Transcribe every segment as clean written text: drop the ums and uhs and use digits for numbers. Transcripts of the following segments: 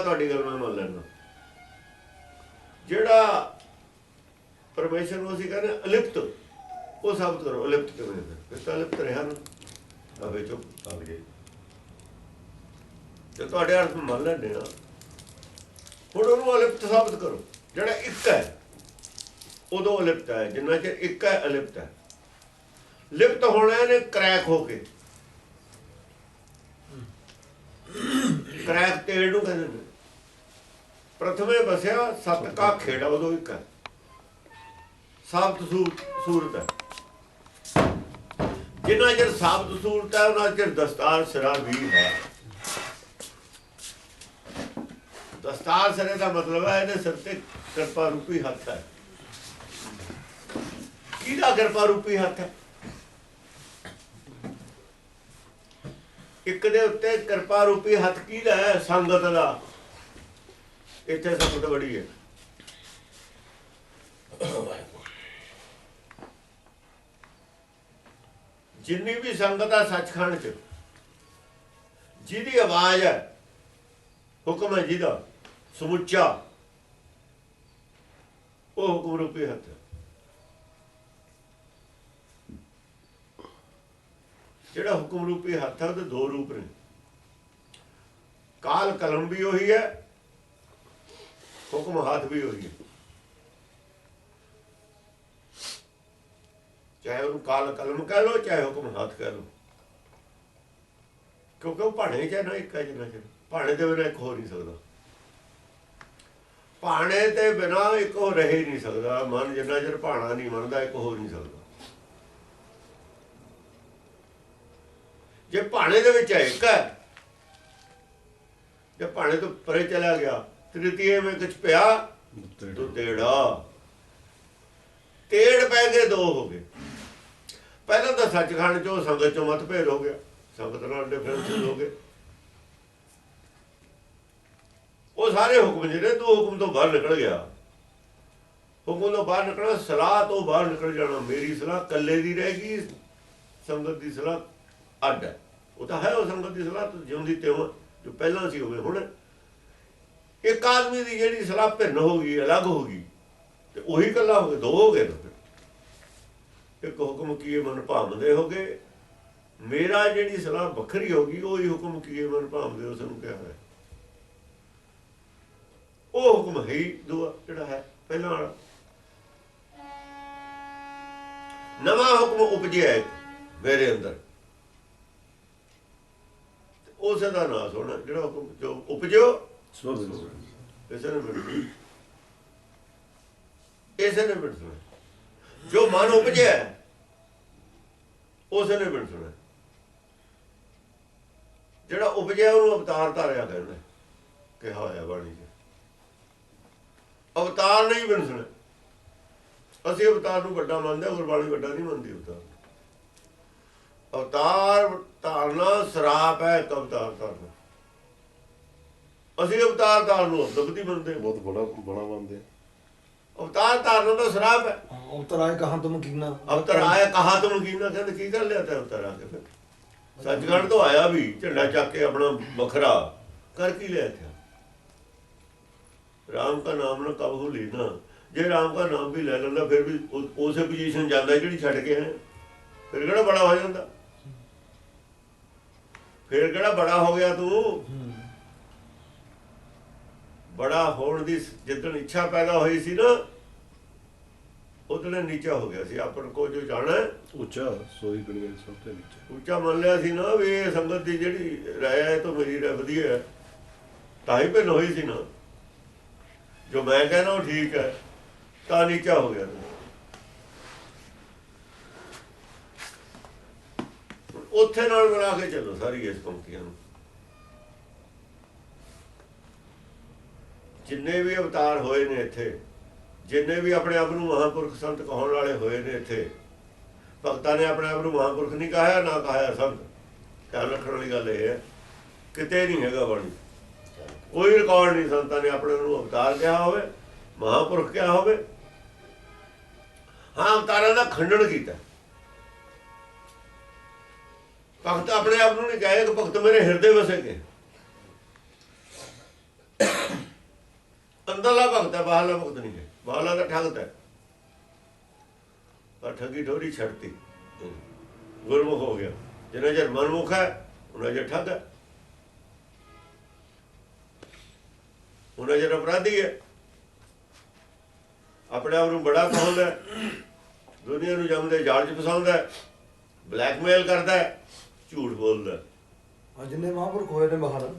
तुहाडी गल मैं मान लैना। जिहड़ा परमेश्वर नूं असीं कहने अलिप्त, वो साबित करो अलिप्त किवें है? फिर तां अलिप्त रहा ना, अबे चुप आ गए जो तुहाडे अर्थ मान लैंदे आ। हुण उहनूं अलिप्त साबित करो। जिहड़ा एक है उदों अलिप्त है, जिन्ना चिर एक है अलिप्त है। लिप्त होना ने क्रैक होके, क्रैक तेड़ नूं कहंदे ने। प्रथमे बसिया सत का खेड़ा, उदों एक है। साबित सूरत है। जिन्ना चिर साबित सूरत है उन्ना चिर दस्तार सिरा भी है। दस्तार सिरे का मतलब है इहदे सिर ते किरपा रूपी हथ है। किहदा किरपा रूपी हथ है? एक दे उत्ते किरपा रूपी हथ किहदा है? संगत दा। इत्थे संगत बड़ी है। जिन्नी भी संगत है सचखंड च, जिहदी आवाज है, हुक्म है जिहदा समुच्चा, वो हुक्म रूपी हथ है। जिहड़ा हुक्म रूपी हथ है, दो रूप ने। काल कलम भी उही है, हुक्म हाथ भी उही है। चाहे उन्होंने काल कलम कह लो, चाहे हुक्म हाथ कह लो, क्योंकि वो भाणे च है ना एक है। जिन्ना चिर भाणे के बिना एक हो नहीं सकता। भाणे ते बिना एक हो रह ही नहीं सकता। मन जिन्ना चिर भाणा नहीं मनता, एक हो नहीं सकता। जे भाणे दे विच एक है, जे भाणे तो परे चला गया, तृतीय में कुछ पिया तो तेड़ा, तेड़ पै गए, दो हो गए। पहला तो सचखंड चो संगत चो मतभेद हो गया, संगत नाल डिफरेंस हो गए। वो सारे हुक्म जिहड़े दो हुक्म तो बाहर निकल गया। हुक्म तो बाहर निकलना, सलाह तो बाहर निकल जाना। मेरी सलाह कल्ले दी रहेगी, संगत की सलाह अड्ड है। वो तो है, वो संगत की सलाह तो जिउंदी त्यों जो पहला सी होवे। हुण एक आदमी की जिहड़ी सलाह भिन्न होगी, अलग होगी, तो उही कल्ला हो गए, दो हो गए। तो फिर एक हुक्म कीए मन भावदे हो गए, मेरा जिहड़ी सलाह वखरी होगी, वही हुक्म कीए मन भावदे उसनूं कहा है। वो हुक्म है ही दूआ जिहड़ा है पहला वाला। नवा हुक्म उपजिया मेरे अंदर, उस दा नास होना। जिहड़ा हुक्म जो उपजो इसे ने मिट, इसे ने मिट सुना। जो मन उपजिया उस ने मिट सुना। जिहड़ा उपजिया उन्होंने अवतार धारिया कहना, कहा होया बाणी च। अवतार नहीं बन सुने। असी अवतार नूं वड्डा मानदे, गुरबाणी वड्डा नहीं मानती अवतार। अवतार धारना सराप है। एक अवतार धारना, असी अवतार धारन अबदबदी मनते, बहुत बड़ा मानते। अवतार धारना तो सराप है। अवतार आए कहाँ तुम कीना, अवतार आया कहा तुम कीना। कहते की कर लिया था अवतार आके? फिर सचखंड तो आया भी झंडा चक के अपना बखरा कर की लिया था। राम का नाम ना कब लेना। जे राम का नाम भी ले लेंदा, फिर भी उस पोजीशन जाता जी छड्ड के आए। फिर किहड़ा बड़ा हो जाता? फिर किहड़ा बड़ा हो गया तू? बड़ा होने की जिदन इच्छा पैदा हुई सी ना, उदने नीचा हो गया सी। अपन को जो जाना ऊंचा सोई दुनिया सबसे नीचे ऊंचा मान लिया सी ना भी ये संगत की जिहड़ी राय है तो मेरी राय वधिया है, तां ही भिन्न हुई सी ना। जो मैं कहना वो ठीक है, तां नीचा हो गया। उत्थे नाल मिला के चलो सारी इस पंक्तियां नूं। जिन्ने भी अवतार होए ने इत्थे, जिन्ने भी अपने आप नूं महापुरख संत कहण वाले होए ने इत्थे, भगतां ने अपने आप नूं महापुरख नहीं कहा ना कहा संत। ख्याल रखण वाली गल ये है, किते नहीं हैगा बाणी, कोई रिकॉर्ड नहीं संतां ने अपने नूं अवतार कहा होवे, महापुरख कहा होवे। हाँ, अवतारां दा खंडन कीता। भगत अपने आप नूं नहीं कहे कि भगत मेरे हिरदे वसे के। ਅੰਦਰਲਾ ਭਗਤ ਹੈ, ਬਾਹਰਲਾ ਭਗਤ ਨਹੀਂ ਹੈ। ਬਾਹਰਲਾ ਤਾਂ ਠੱਗਤ ਹੈ, ਪਰ ਠੱਗੀ ਠੋਰੀ ਛੱਡਤੀ, ਗੁਰਮੁਖ ਹੋ ਗਿਆ। ਜਿੰਨਾ ਚਿਰ ਮਨਮੁਖ ਹੈ ਉਹਨਾਂ ਚਿਰ ਠੱਗ ਹੈ, ਉਹਨਾਂ ਚਿਰ ਅਪਰਾਧੀ ਹੈ। ਆਪਣੇ ਆਪ ਨੂੰ ਬੜਾ ਕਹਾਉਂਦਾ, ਦੁਨੀਆ ਨੂੰ ਜੰਮਦੇ ਜਾਲ 'ਚ ਫਸਾਉਂਦਾ, ਬਲੈਕਮੇਲ ਕਰਦਾ, ਝੂਠ ਬੋਲਦਾ। ਜਿੰਨੇ ਮਹਾਂਪੁਰਖ ਹੋਏ ਨੇ ਬਾਹਰ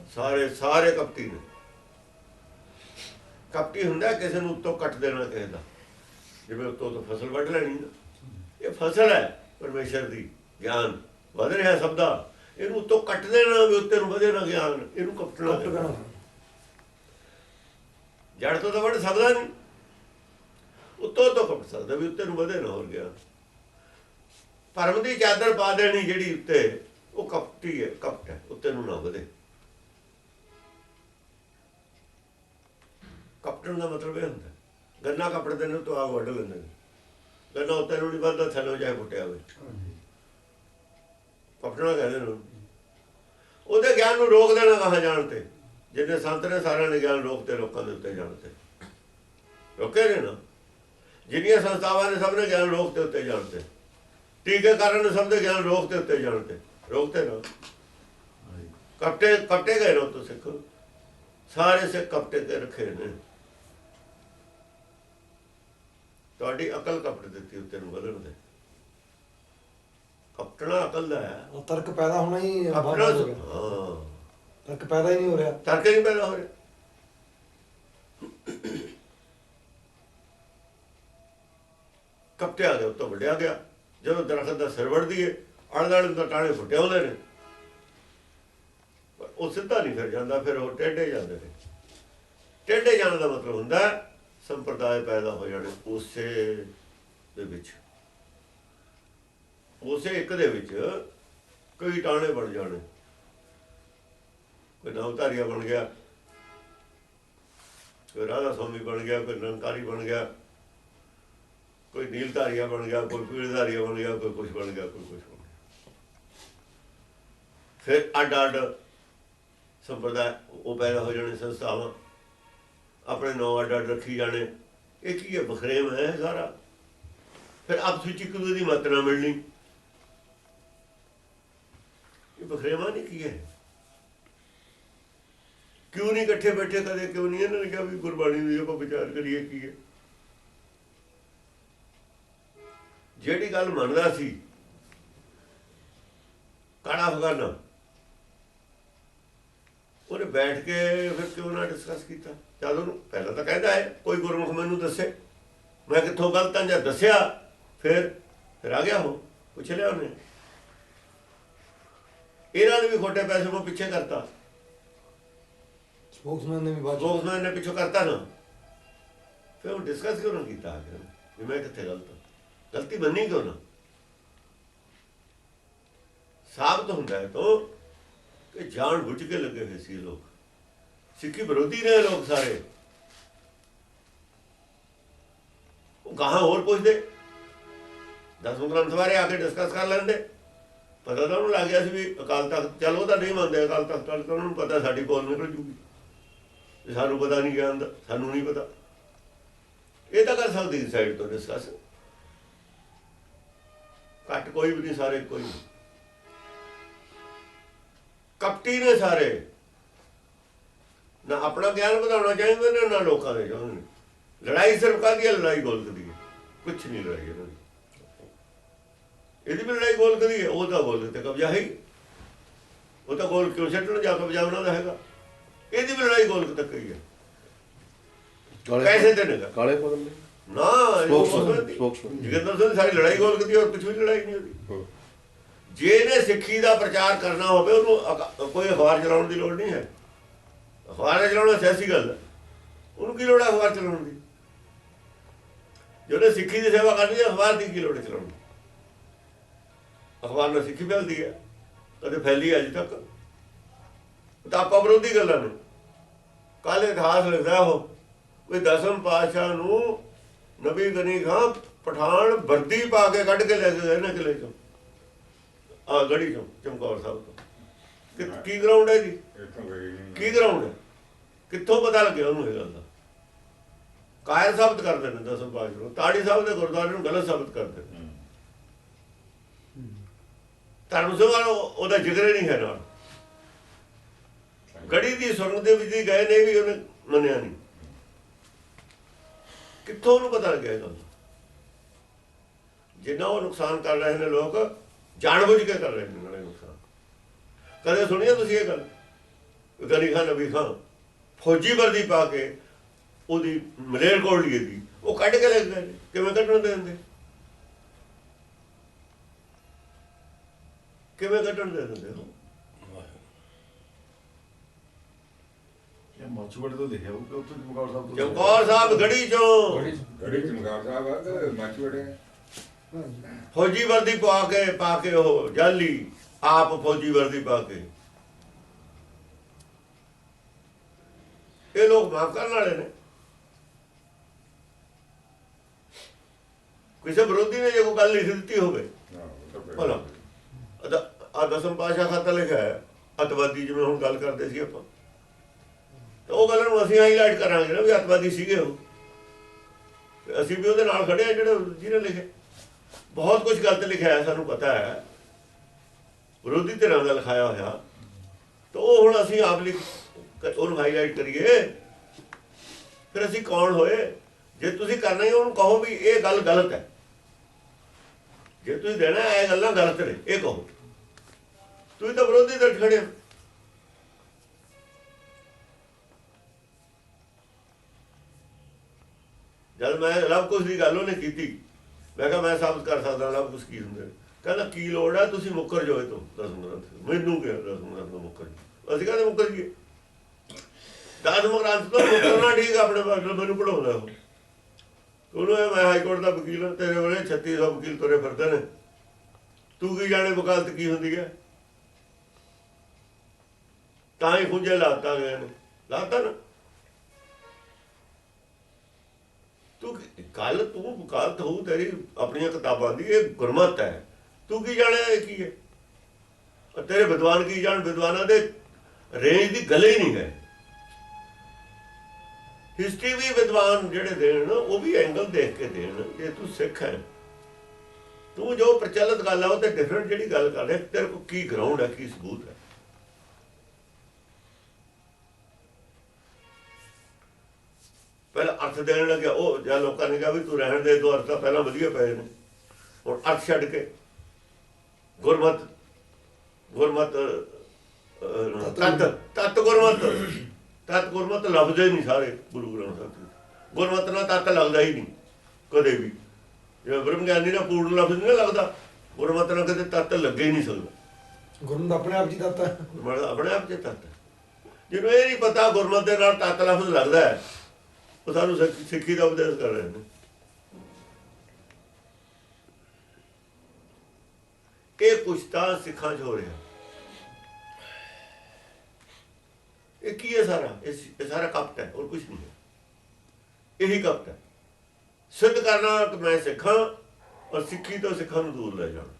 ਸਾਰੇ ਕਪਟੀ ਨੇ। ਕਪਟੀ ਹੁੰਦਾ ਕਿਸੇ ਨੂੰ ਉੱਤੋਂ ਕੱਟ ਦੇਣਾ ਕਿਸੇ ਦਾ, ਜਿਵੇਂ ਉੱਤੋਂ ਤੋਂ ਫਸਲ ਵੱਢ ਲੈਣੀ ਨਾ, ਇਹ ਫਸਲ ਹੈ ਪਰਮੇਸ਼ਰ ਦੀ, ਗਿਆਨ ਵਧ ਰਿਹਾ ਸਭ ਦਾ, ਇਹਨੂੰ ਉੱਤੋਂ ਕੱਟ ਦੇਣਾ ਵੀ ਉੱਤੇ ਨੂੰ ਵਧੇ ਨਾ ਗਿਆਨ, ਇਹਨੂੰ ਕਪਟਣਾ। ਜੜ ਤੋਂ ਤਾਂ ਵੱਢ ਸਕਦਾ ਨਹੀਂ, ਉੱਤੋਂ ਤੋਂ ਕਪਟ ਸਕਦਾ ਵੀ ਉੱਤੇ ਨੂੰ ਵਧੇ ਨਾ ਹੋਰ ਗਿਆਨ। ਭਰਮ ਦੀ ਚਾਦਰ ਪਾ ਦੇਣੀ ਜਿਹੜੀ ਉੱਤੇ, ਉਹ ਕਪਟੀ ਹੈ, ਕਪਟ ਹੈ, ਉੱਤੇ ਨੂੰ ਨਾ ਵਧੇ। ਕਪਟਣ ਦਾ ਮਤਲਬ ਇਹ ਹੁੰਦਾ, ਗੰਨਾ ਕਪੜਦੇ ਨੇ ਤੋਂ ਆਗ ਵੱਢ ਲੈਂਦੇ ਨੇ, ਗੰਨਾ ਉੱਤੇ ਨੂੰ ਨਹੀਂ ਵੱਧਦਾ, ਥੱਲੇ ਚਾਹੇ ਫੁੱਟਿਆ ਹੋਵੇ, ਕਪਟਣਾ ਕਹਿੰਦੇ ਨੇ। ਉਹਦੇ ਗਿਆਨ ਨੂੰ ਰੋਕ ਦੇਣਾ ਕਹਾਂ ਜਾਣ ਤੇ, ਜਿੰਨੇ ਸੰਤ ਨੇ ਸਾਰਿਆਂ ਨੇ ਗਿਆਨ ਰੋਕਤੇ, ਲੋਕਾਂ ਦੇ ਉੱਤੇ ਜਾਣ ਤੇ ਰੋਕੇ ਨੇ ਨਾ। ਜਿੰਨੀਆਂ ਸੰਸਥਾਵਾਂ ਨੇ ਸਭ ਨੇ ਗਿਆਨ ਰੋਕਤੇ ਉੱਤੇ ਜਾਣ ਤੇ, ਟੀਕਾਕਰਨ ਨੇ ਸਭ ਦੇ ਗਿਆਨ ਰੋਕਤੇ ਉੱਤੇ ਜਾਣ ਤੇ, ਰੋਕਤੇ ਨਾ। ਕਪਟੇ ਗਏ ਰੋ ਤੋਂ ਸਿੱਖ, ਸਾਰੇ ਸਿੱਖ ਕਪਟੇ ਤੇ ਰੱਖੇ ਨੇ। ਤੁਹਾਡੀ ਅਕਲ ਕਪਟ ਦਿੱਤੀ ਉੱਤੇ ਨੂੰ ਵਧਣ ਦੇ। ਕਪਟਣਾ ਅਕਲ ਦਾ ਹੈ। ਤਰਕ ਪੈਦਾ ਹੋਣਾ ਹੀ ਹਾਂ, ਤਰਕ ਪੈਦਾ ਹੀ ਨਹੀਂ ਹੋ ਰਿਹਾ, ਤਰਕ ਨਹੀਂ ਪੈਦਾ ਹੋ ਰਿਹਾ। ਕਪਟਿਆ ਗਿਆ, ਉੱਤੋਂ ਵੱਢਿਆ ਗਿਆ। ਜਦੋਂ ਦਰਖਤ ਦਾ ਸਿਰ ਵੱਢਦੀ ਏ, ਆਲੇ ਦੁਆਲੇ ਤੋਂ ਟਾਣੇ ਫੁੱਟੇ ਹੁੰਦੇ ਨੇ, ਉਹ ਸਿੱਧਾ ਨਹੀਂ ਫਿਰ ਜਾਂਦਾ, ਫਿਰ ਉਹ ਟੇਢੇ ਜਾਂਦੇ ਨੇ। ਟੇਢੇ ਜਾਣ ਦਾ ਮਤਲਬ ਹੁੰਦਾ ਸੰਪਰਦਾਇ ਪੈਦਾ ਹੋ ਜਾਣੇ ਉਸੇ ਦੇ ਵਿੱਚ, ਉਸੇ ਇੱਕ ਦੇ ਵਿੱਚ ਕਈ ਟਾਣੇ ਬਣ ਜਾਣੇ। ਕੋਈ ਨਾਮਧਾਰੀਆ ਬਣ ਗਿਆ, ਕੋਈ ਰਾਧਾ ਸਵਾਮੀ ਬਣ ਗਿਆ, ਕੋਈ ਨਿਰੰਕਾਰੀ ਬਣ ਗਿਆ, ਕੋਈ ਨੀਲਧਾਰੀਆ ਬਣ ਗਿਆ, ਕੋਈ ਪੀਲਧਾਰੀਆ ਬਣ ਗਿਆ, ਕੋਈ ਕੁਛ ਬਣ ਗਿਆ, ਕੋਈ ਕੁਛ ਬਣ ਗਿਆ। ਫਿਰ ਅੱਡ ਅੱਡ ਸੰਪਰਦਾਇ ਉਹ ਪੈਦਾ ਹੋ ਜਾਣੇ, ਸੰਸਥਾਵਾਂ ਆਪਣੇ ਨਾਂ ਅੱਡ ਅੱਡ ਰੱਖੀ ਜਾਣੇ। ਇਹ ਕੀ ਹੈ? ਬਖਰੇਮ ਹੈ ਸਾਰਾ। ਫਿਰ ਆਪਸ ਵਿੱਚ ਇੱਕ ਦੂਜੇ ਦੀ ਮੱਤ ਨਾ ਮਿਲਣੀ, ਇਹ ਬਖਰੇਵਾ ਨਹੀਂ ਕੀ ਹੈ? ਕਿਉਂ ਨਹੀਂ ਇਕੱਠੇ ਬੈਠੇ ਕਦੇ? ਕਿਉਂ ਨਹੀਂ ਇਹਨਾਂ ਨੇ ਕਿਹਾ ਵੀ ਗੁਰਬਾਣੀ ਦੀ ਆਪਾਂ ਵਿਚਾਰ ਕਰੀਏ ਕੀ ਹੈ? ਜਿਹੜੀ ਗੱਲ ਮੰਨਦਾ ਸੀ ਕਾਣਾ ਅਫਗਾਨਾ, ਉਹਨੇ ਬੈਠ ਕੇ ਫਿਰ ਕਿਉਂ ਨਾ ਡਿਸਕਸ ਕੀਤਾ? ਜਦ ਉਹਨੂੰ ਪਹਿਲਾਂ ਤਾਂ ਕਹਿੰਦਾ ਹੈ ਕੋਈ ਗੁਰਮੁਖ ਮੈਨੂੰ ਦੱਸੇ ਮੈਂ ਕਿੱਥੋਂ ਗਲਤ ਹਾਂ, ਜਾਂ ਦੱਸਿਆ ਫਿਰ ਆ ਗਿਆ, ਉਹ ਪੁੱਛ ਲਿਆ ਉਹਨੇ। ਇਹਨਾਂ ਨੇ ਵੀ ਖੋਟੇ ਪੈਸੇ ਨੂੰ ਪਿੱਛੇ ਕਰਤਾ, ਸਪੋਕਸਮੈਨ ਨੇ ਪਿੱਛੋਂ ਕਰਤਾ ਨਾ। ਫਿਰ ਉਹ ਡਿਸਕਸ ਕਿਉਂ ਨਾ ਕੀਤਾ ਵੀ ਮੈਂ ਕਿੱਥੇ ਗਲਤ ਹਾਂ? ਗਲਤੀ ਮੰਨੀ ਕਿਉਂ ਨਾ? ਸਾਬਤ ਹੁੰਦਾ ਹੈ ਤੋਂ ਕਿ ਜਾਣ ਬੁੱਝ ਕੇ ਲੱਗੇ ਹੋਏ ਸੀ ਲੋਕ, ਸਿੱਖੀ ਵਿਰੋਧੀ ਨੇ ਲੋਕ ਸਾਰੇ। ਉਹ ਗਾਹਾਂ ਹੋਰ ਪੁੱਛਦੇ, 10 ਗ੍ਰੰਥ ਬਾਰੇ ਆ ਕੇ ਡਿਸਕਸ ਕਰ ਲੈਂਦੇ। ਪਤਾ ਤਾਂ ਉਹਨੂੰ ਲੱਗ ਗਿਆ ਸੀ ਵੀ ਅਕਾਲ ਤਖਤ, ਚੱਲ ਉਹ ਤਾਂ ਨਹੀਂ ਮੰਨਦੇ ਅਕਾਲ ਤਖਤ ਵਾਲੇ, ਤਾਂ ਉਹਨੂੰ ਪਤਾ ਸਾਡੀ ਕੋਲ ਨਿਕਲ ਜੂਗੀ, ਸਾਨੂੰ ਪਤਾ ਨਹੀਂ ਗਿਆਨ ਦਾ, ਸਾਨੂੰ ਨਹੀਂ ਪਤਾ। ਇਹ ਤਾਂ ਕਰ ਸਕਦੀ ਸਾਈਡ ਤੋਂ ਡਿਸਕਸ, ਘੱਟ ਕੋਈ ਵੀ ਨਹੀਂ, ਸਾਰੇ ਕੋਈ ਨਹੀਂ। ਕਪਟੀ ਨੇ ਸਾਰੇ, ਨਾ ਆਪਣਾ ਗਿਆਨ ਵਧਾਉਣਾ ਚਾਹੀਦੇ ਨੇ, ਨਾ ਲੋਕਾਂ ਦੇ ਚਾਹੁੰਦੇ ਨੇ। ਲੜਾਈ ਸਿਰਫ ਕਾਹਦੀ ਹੈ? ਲੜਾਈ ਗੋਲਕ ਦੀ ਹੈ, ਕੁਛ ਨਹੀਂ ਲੜਾਈ ਇਹਨਾਂ ਦੀ। ਇਹਦੀ ਵੀ ਲੜਾਈ ਗੋਲਕ ਦੀ ਹੈ, ਉਹ ਤਾਂ ਗੋਲਕ ਤੇ ਕਬਜ਼ਾ ਹੈ, ਉਹ ਤਾਂ ਗੋਲ ਕਿਉਂ ਛੱਡਣ, ਜਾ ਕਬਜ਼ਾ ਉਹਨਾਂ ਦਾ ਹੈਗਾ। ਇਹਦੀ ਵੀ ਲੜਾਈ ਗੋਲਕ ਤੱਕ ਹੀ ਹੈ, ਪੈਸੇ ਤੇ ਨੇਗਾ ਕਾਲੇ ਪਦਮ ਨੇ ਨਾ। ਜੋਗਿੰਦਰ ਸਿੰਘ ਸਾਰੀ ਲੜਾਈ ਗੋਲਕ ਦੀ, ਹੋਰ ਕੁਛ ਵੀ ਲੜਾਈ ਨਹੀਂ ਉਹਦੀ। ਜੇ ਇਹਨੇ ਸਿੱਖੀ ਦਾ ਪ੍ਰਚਾਰ ਕਰਨਾ ਹੋਵੇ, ਉਹਨੂੰ ਕੋਈ ਅਖਬਾਰ ਚਲਾਉਣ ਦੀ ਲੋੜ ਨਹੀਂ ਹੈ। ਅਖਬਾਰ ਚਲਾਉਣਾ ਸਿਆਸੀ ਗੱਲ ਹੈ, ਉਹਨੂੰ ਕੀ ਲੋੜ ਹੈ ਅਖਬਾਰ ਚਲਾਉਣ ਦੀ? ਜੇ ਉਹਨੇ ਸਿੱਖੀ ਦੀ ਸੇਵਾ ਕਰਨੀ ਹੈ, ਅਖਬਾਰ ਦੀ ਕੀ ਲੋੜ ਹੈ ਚਲਾਉਣ ਦੀ? ਅਖਬਾਰ ਨਾਲ ਸਿੱਖੀ ਫੈਲਦੀ ਹੈ, ਕਦੇ ਫੈਲੀ ਅੱਜ ਤੱਕ? ਤਾਂ ਆਪਾਂ ਵਿਰੋਧੀ ਗੱਲਾਂ ਨੇ। ਕੱਲ੍ਹ ਇਤਿਹਾਸ ਲਿਖਦਾ ਉਹ ਵੀ 10ਵੇਂ ਪਾਤਸ਼ਾਹ ਨੂੰ ਨਬੀ ਗਨੀ ਖਾਂ ਪਠਾਨ ਵਰਦੀ ਪਾ ਕੇ ਕੱਢ ਕੇ ਲੈ ਕੇ ਗਏ ਨੇ ਕਿਲੇ ਚੋਂ, ਆ ਗੜੀ ਚੋਂ, ਚਮਕੌਰ ਸਾਹਿਬ ਤੋਂ। ਕੀ ਗਰਾਊਂਡ ਹੈ ਜੀ? ਕੀ ਗਰਾਊਂਡ ਹੈ? ਕਿੱਥੋਂ ਪਤਾ ਲੱਗਿਆ ਉਹਨੂੰ ਇਹ ਗੱਲ ਦਾ? ਕਾਇਰ ਸਾਬਤ ਕਰਦੇ ਨੇ ਦਸਮ ਪਾਤਸ਼ਾਹ ਨੂੰ, ਤਾੜੀ ਸਾਹਿਬ ਦੇ ਗੁਰਦੁਆਰੇ ਨੂੰ ਗਲਤ ਸਾਬਤ ਕਰਦੇ ਨੇ। ਧਰਮ ਸਭਾ ਨੂੰ ਉਹਦਾ ਜ਼ਿਕਰ ਨਹੀਂ ਹੈ ਨਾਲ। ਗੜੀ ਦੀ ਸੁਰੰਗ ਦੇ ਵਿੱਚ ਹੀ ਗਏ ਨੇ ਵੀ ਉਹਨੇ ਮੰਨਿਆ ਨਹੀਂ। ਕਿੱਥੋਂ ਉਹਨੂੰ ਪਤਾ ਲੱਗਿਆ ਇਹ ਗੱਲ? ਜਿੰਨਾ ਉਹ ਨੁਕਸਾਨ ਕਰ ਰਹੇ ਨੇ ਲੋਕ, ਜਾਣਬੁੱਝ ਕੇ ਕਰ ਰਹੇ ਨੇ ਨਾਲੇ ਨੁਕਸਾਨ। ਕਦੇ ਸੁਣੀਏ ਤੁਸੀਂ ਇਹ ਗੱਲ? ਗਨੀ ਖਾਨ ਨਬੀ ਖਾਨ ਫੌਜੀ ਵਰਦੀ ਪਾ ਕੇ ਉਹਦੀ ਮਲੇਰਕੋਟਲੇ ਦੀ ਉਹ ਕੱਢ ਕੇ ਲੈ ਗਏ। ਕਿਵੇਂ ਕੱਢਣ ਦੇ ਦਿੰਦੇ? ਕਿਵੇਂ ਕੱਢਣ ਦੇ ਦਿੰਦੇ ਹੋ? ਮਾਚੂਵਾੜੇ ਤੋਂ ਲਿਖਿਆ ਹੋਊਗਾ ਉੱਥੇ ਚਮਕੌਰ ਸਾਹਿਬ ਤੋਂ। ਚਮਕੌਰ ਸਾਹਿਬ ਗੜੀ ਚੋਂ ਗੜੀ ਚਮਕੌਰ ਸਾਹਿਬ ਆ ਤੇ ਮਾਚੂਵਾੜੇ ਫੌਜੀ ਵਰਦੀ ਪਾ ਕੇ ਉਹ ਜਾਲੀ ਆਪ ਫੌਜੀ ਵਰਦੀ ਪਾ ਕੇ। ਇਹ ਲੋਕ ਮਾਫ ਕਰਨ ਵਾਲੇ ਨੇ। ਕਿਸੇ ਵਿਰੋਧੀ ਨੇ ਜੇ ਕੋਈ ਗੱਲ ਲਿਖ ਦਿੱਤੀ ਹੋਵੇ ਭਲਾ ਆ ਦਸਮ ਪਾਤਸ਼ਾਹ ਖਾਤਾ ਲਿਖਿਆ ਹੈ ਅੱਤਵਾਦੀ, ਜਿਵੇਂ ਹੁਣ ਗੱਲ ਕਰਦੇ ਸੀ ਆਪਾਂ, ਤੇ ਉਹ ਗੱਲ ਨੂੰ ਅਸੀਂ ਹਾਈਲਾਈਟ ਕਰਾਂਗੇ ਨਾ ਵੀ ਅੱਤਵਾਦੀ ਸੀਗੇ ਉਹ। ਅਸੀਂ ਵੀ ਉਹਦੇ ਨਾਲ ਖੜੇ ਆ ਜਿਹੜੇ ਜਿਹਨੇ ਲਿਖੇ। ਬਹੁਤ ਕੁਝ ਗਲਤ ਲਿਖਿਆ ਹੈ, ਸਾਨੂੰ ਪਤਾ ਹੈ, ਵਿਰੋਧੀ ਧਿਰਾਂ ਦਾ ਲਿਖਾਇਆ ਹੋਇਆ। ਤਾਂ ਉਹ ਹੁਣ ਅਸੀਂ ਆਪ ਉਹਨੂੰ ਹਾਈਲਾਈਟ ਕਰੀਏ, ਫਿਰ ਅਸੀਂ ਕੌਣ ਹੋਏ? ਜੇ ਤੁਸੀਂ ਕਰਨਾ ਹੀ ਉਹਨੂੰ ਕਹੋ ਵੀ ਇਹ ਗੱਲ ਗਲਤ ਹੈ। ਜੇ ਤੁਸੀਂ ਦੇਣਾ ਇਹ ਗੱਲਾਂ ਗਲਤ ਨੇ ਇਹ ਕਹੋ। ਤੁਸੀਂ ਤਾਂ ਵਿਰੋਧੀ ਧਿਰ ਖੜੇ ਹੋ। ਜਦ ਮੈਂ ਲਵ ਕੁਸ਼ ਦੀ ਗੱਲ ਉਹਨੇ ਕੀਤੀ, ਮੈਂ ਕਿਹਾ ਮੈਂ ਸਾਬਤ ਕਰ ਸਕਦਾ ਲਵ ਕੁਸ਼ ਕੀ ਹੁੰਦੇ ਨੇ। ਕਹਿੰਦਾ ਕੀ ਲੋੜ ਹੈ, ਤੁਸੀਂ ਮੁੱਕਰ ਜਾਓ ਇਹ ਤੋਂ ਦਸਮ ਗ੍ਰੰਥ। ਮੈਨੂੰ ਕਿਹਾ ਦਸਮ ਗ੍ਰੰਥ ਤੋਂ ਮੁੱਕਰ ਜਾਓ। ਅਸੀਂ ਕਹਿੰਦੇ ਮੁੱਕਰ ਜੀਏ ਦਸਮ ਗ੍ਰੰਥ ਤੋਂ ਮੁੱਕਰਨਾ ਠੀਕ ਆਪਣੇ ਪਾਸ। ਮੈਨੂੰ ਪੜਾਉਂਦਾ ਉਹ ਉਹਨੂੰ ਮੈਂ ਹਾਈ ਕੋਰਟ ਦਾ ਵਕੀਲ ਹਾਂ, ਤੇਰੇ ਵੇਲੇ 3600 ਵਕੀਲ ਤੁਰੇ ਫਿਰਦੇ ਨੇ, ਤੂੰ ਕੀ ਜਾਣੇ ਵਕਾਲਤ ਕੀ ਹੁੰਦੀ ਹੈ? ਤਾਂ ਹੀ ਖੁੰਝੇ ਲਾਤਾ ਗਏ ਨੇ, ਲਾਤਾ ਨਾ ਤੂੰ ਕੱਲ ਤੂੰ ਵਕਾਲਤ ਹੋਊ ਤੇਰੀ ਆਪਣੀਆਂ ਕਿਤਾਬਾਂ ਦੀ, ਇਹ ਗੁਰਮਤ ਹੈ। ਤੂੰ ਕੀ ਜਾਣਿਆ ਇਹ ਕੀ ਹੈ? ਤੇਰੇ ਵਿਦਵਾਨ ਕੀ ਜਾਣ? ਵਿਦਵਾਨਾਂ ਦੇ ਰੇਂਜ ਦੀ ਗੱਲ ਹੀ ਨਹੀਂ ਹੈ। ਹਿਸਟਰੀ ਵੀ ਵਿਦਵਾਨ ਜਿਹੜੇ ਦੇਣ ਉਹ ਵੀ ਐਂਗਲ ਦੇਖ ਕੇ ਦੇਣ। ਜੇ ਤੂੰ ਸਿੱਖ ਹੈ, ਤੂੰ ਜੋ ਪ੍ਰਚਲਿਤ ਗੱਲ ਆ ਉਹ ਤੇ ਡਿਫਰੈਂਟ ਜਿਹੜੀ ਗੱਲ ਕਰ ਰਿਹਾ, ਤੇਰੇ ਕੋਲ ਕੀ ਗਰਾਊਂਡ ਹੈ, ਕੀ ਸਬੂਤ ਹੈ? ਪਹਿਲਾਂ ਅਰਥ ਦੇਣ ਲੱਗਿਆ ਉਹ, ਜਾਂ ਲੋਕਾਂ ਨੇ ਕਿਹਾ ਵੀ ਤੂੰ ਰਹਿਣ ਦੇ, ਦੋ ਅਰਥ ਤਾਂ ਪਹਿਲਾਂ ਵਧੀਆ ਪਏ ਨੇ। ਹੁਣ ਅਰਥ ਛੱਡ ਕੇ ਗੁਰਮਤ ਤਤ ਗੁਰਮਤ ਲੱਭਦੇ ਨਹੀਂ ਸਾਰੇ ਗੁਰੂ ਗ੍ਰੰਥ ਸਾਹਿਬ ਜੀ। ਗੁਰਮਤ ਨਾਲ ਤਤ ਲੱਗਦਾ ਹੀ ਨਹੀਂ ਕਦੇ ਵੀ। ਜਿਵੇਂ ਬ੍ਰਹਮ ਗਿਆਨੀ ਨਾਲ ਪੂਰਨ ਲਫ਼ਜ਼ ਨਹੀਂ ਲੱਗਦਾ, ਗੁਰਮਤ ਨਾਲ ਕਦੇ ਤਤ ਲੱਗੇ ਹੀ ਨਹੀਂ ਸਕਦਾ। ਗੁਰਮਤ ਆਪਣੇ ਆਪ ਜੀ ਤੱਤ ਹੈ, ਆਪਣੇ ਆਪ 'ਚ ਤਤ ਹੈ। ਜਿਹਨੂੰ ਇਹ ਨਹੀਂ ਪਤਾ ਗੁਰਮਤ ਦੇ ਨਾਲ ਤਤ ਲਫ਼ਜ਼ ਲੱਗਦਾ ਹੈ, ਉਹ ਸਾਨੂੰ ਸਿੱਖੀ ਦਾ ਉਪਦੇਸ਼ ਕਰ ਰਹੇ ਨੇ। ਇਹ ਕੁਛ ਤਾਂ ਸਿੱਖਾਂ 'ਚ ਹੋ ਰਿਹਾ। ਇਹ ਕੀ ਹੈ ਸਾਰਾ? ਇਹ ਸਾਰਾ ਕਪਟ ਹੈ, ਹੋਰ ਕੁਛ ਨਹੀਂ ਹੈ। ਇਹੀ ਕਪਟ ਹੈ, ਸਿੱਧ ਕਰਨਾ ਕਿ ਮੈਂ ਸਿੱਖਾਂ, ਔਰ ਸਿੱਖੀ ਤੋਂ ਸਿੱਖਾਂ ਨੂੰ ਦੂਰ ਲੈ ਜਾਣਾ।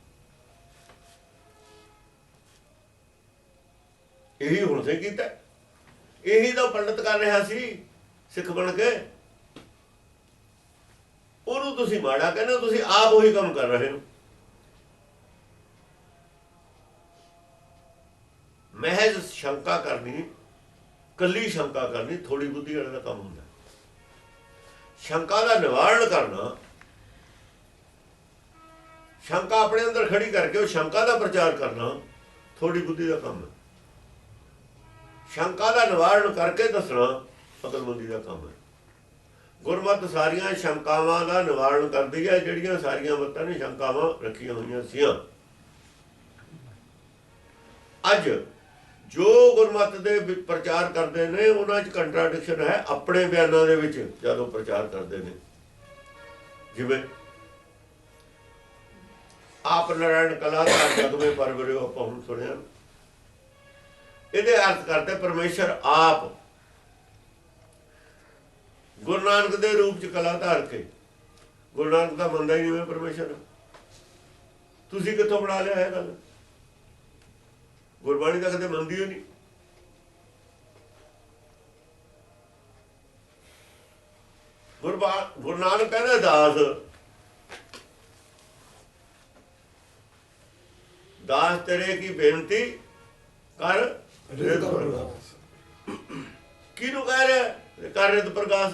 ਇਹੀ ਹੁਣ ਸੇ ਕੀਤਾ, ਇਹੀ ਤਾਂ ਪੰਡਤ ਕਰ ਰਿਹਾ ਸੀ ਸਿੱਖ ਬਣ ਕੇ। ਉਹਨੂੰ ਤੁਸੀਂ ਮਾੜਾ ਕਹਿੰਦੇ ਹੋ, ਤੁਸੀਂ ਆਪ ਉਹੀ ਕੰਮ ਕਰ ਰਹੇ ਹੋ। ਮਹਿਜ਼ ਸ਼ੰਕਾ ਕਰਨੀ, ਕੱਲੀ ਸ਼ੰਕਾ ਕਰਨੀ ਥੋੜੀ ਬੁੱਧੀ ਵਾਲੇ ਦਾ ਕੰਮ ਹੁੰਦਾ। ਸ਼ੰਕਾ ਦਾ ਨਿਵਾਰਨ ਕਰਨਾ, ਸ਼ੰਕਾ ਆਪਣੇ ਅੰਦਰ ਖੜੀ ਕਰਕੇ ਉਹ ਸ਼ੰਕਾ ਦਾ ਪ੍ਰਚਾਰ ਕਰਨਾ ਥੋੜੀ ਬੁੱਧੀ ਦਾ ਕੰਮ ਹੈ। ਸ਼ੰਕਾ ਦਾ ਨਿਵਾਰਨ ਕਰਕੇ ਦੱਸਣਾ ਅਕਲਮੰਦੀ ਦਾ ਕੰਮ ਹੈ। ਗੁਰਮਤਿ ਸਾਰੀਆਂ ਸ਼ੰਕਾਵਾਂ ਦਾ ਨਿਵਾਰਨ ਕਰਦੀ ਹੈ। ਜਿਹੜੀਆਂ ਸਾਰੀਆਂ ਮੱਤਾਂ ਨੇ ਸ਼ੰਕਾਵਾਂ ਰੱਖੀਆਂ ਹੋਈਆਂ ਸੀਆਂ, ਅੱਜ ਜੋ ਗੁਰਮਤਿ ਦੇ ਪ੍ਰਚਾਰ ਕਰਦੇ ਨੇ ਉਹਨਾਂ 'ਚ ਕੰਟਰਾਡਿਕਸ਼ਨ ਹੈ ਆਪਣੇ ਬਿਆਨਾਂ ਦੇ ਵਿੱਚ ਜਦੋਂ ਪ੍ਰਚਾਰ ਕਰਦੇ ਨੇ। ਜਿਵੇਂ ਆਪ ਨਾਰਾਇਣ ਕਲਾ ਦਾ ਜਗਵੇਂ ਪਰਵਰਿਓ, ਆਪਾਂ ਹੁਣ ਸੁਣਿਆ। ਇਹਦੇ ਅਰਥ ਕਰਦੇ ਪਰਮੇਸ਼ਰ ਆਪ ਗੁਰੂ ਨਾਨਕ ਦੇ ਰੂਪ 'ਚ ਕਲਾ ਧਾਰ ਕੇ। ਗੁਰੂ ਨਾਨਕ ਦਾ ਮੰਨਦਾ ਹੀ ਨਹੀਂ ਪਰਮੇਸ਼ਰ। ਤੁਸੀਂ ਕਿੱਥੋਂ ਬਣਾ ਲਿਆ ਇਹ ਗੱਲ? ਗੁਰਬਾਣੀ ਤਾਂ ਕਦੇ ਮੰਨਦੀ ਹੋ ਨਹੀਂ। ਗੁਰੂ ਨਾਨਕ ਕਹਿੰਦਾ ਦਾਸ ਦਾਸ ਤੇਰੇ ਕੀ ਬੇਨਤੀ ਕਰ ਰਿਦ ਪ੍ਰਗਾਸ। ਕਿਹਨੂੰ ਕਹਿ ਰਿਹਾ ਕਰ ਰਿਦ ਪ੍ਰਗਾਸ?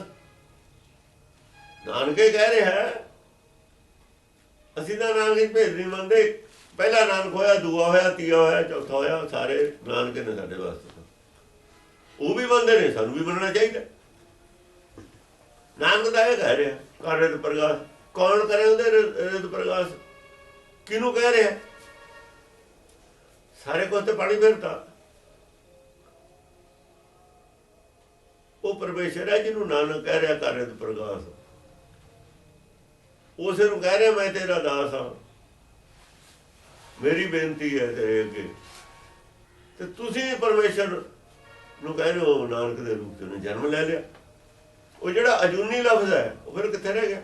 ਨਾਨਕੇ ਕਹਿ ਰਿਹਾ ਹੈ। ਅਸੀਂ ਤਾਂ ਨਾਨਕ ਦੀ ਭੇਦ ਨਹੀਂ ਮੰਨਦੇ। ਪਹਿਲਾ ਨਾਨਕ ਹੋਇਆ, ਦੂਆ ਹੋਇਆ, ਤੀਆ ਹੋਇਆ, ਚੌਥਾ ਹੋਇਆ, ਸਾਰੇ ਨਾਨਕੇ ਨੇ ਸਾਡੇ ਵਾਸਤੇ। ਉਹ ਵੀ ਮੰਨਦੇ ਨੇ, ਸਾਨੂੰ ਵੀ ਮੰਨਣਾ ਚਾਹੀਦਾ। ਨਾਨਕ ਦਾ ਇਹ ਕਹਿ ਰਿਹਾ ਕਰ ਰਿਦ ਪ੍ਰਗਾਸ। ਕੌਣ ਕਰੇ ਉਹਦੇ ਰਿਦ ਪ੍ਰਗਾਸ? ਕਿਹਨੂੰ ਕਹਿ ਰਿਹਾ? ਸਾਰੇ ਕੋਲ ਤੇ ਪਾਣੀ ਫਿਰਦਾ। ਉਹ ਪਰਮੇਸ਼ਰ ਹੈ ਜਿਹਨੂੰ ਨਾਨਕ ਕਹਿ ਰਿਹਾ ਕਰ ਰਿਦ ਪ੍ਰਗਾਸ। ਉਸੇ ਨੂੰ ਕਹਿ ਰਿਹਾ ਮੈਂ ਤੇਰਾ ਦਾਸ ਹਾਂ, ਮੇਰੀ ਬੇਨਤੀ ਹੈ ਤੇਰੇ ਅੱਗੇ। ਤੇ ਤੁਸੀਂ ਪਰਮੇਸ਼ਰ ਨੂੰ ਕਹਿ ਰਹੇ ਹੋ ਨਾਨਕ ਦੇ ਰੂਪ ਚ ਉਹਨੇ ਜਨਮ ਲੈ ਲਿਆ। ਉਹ ਜਿਹੜਾ ਅਜੂਨੀ ਲਫ਼ਜ਼ ਹੈ ਉਹ ਫਿਰ ਕਿੱਥੇ ਰਹਿ ਗਿਆ?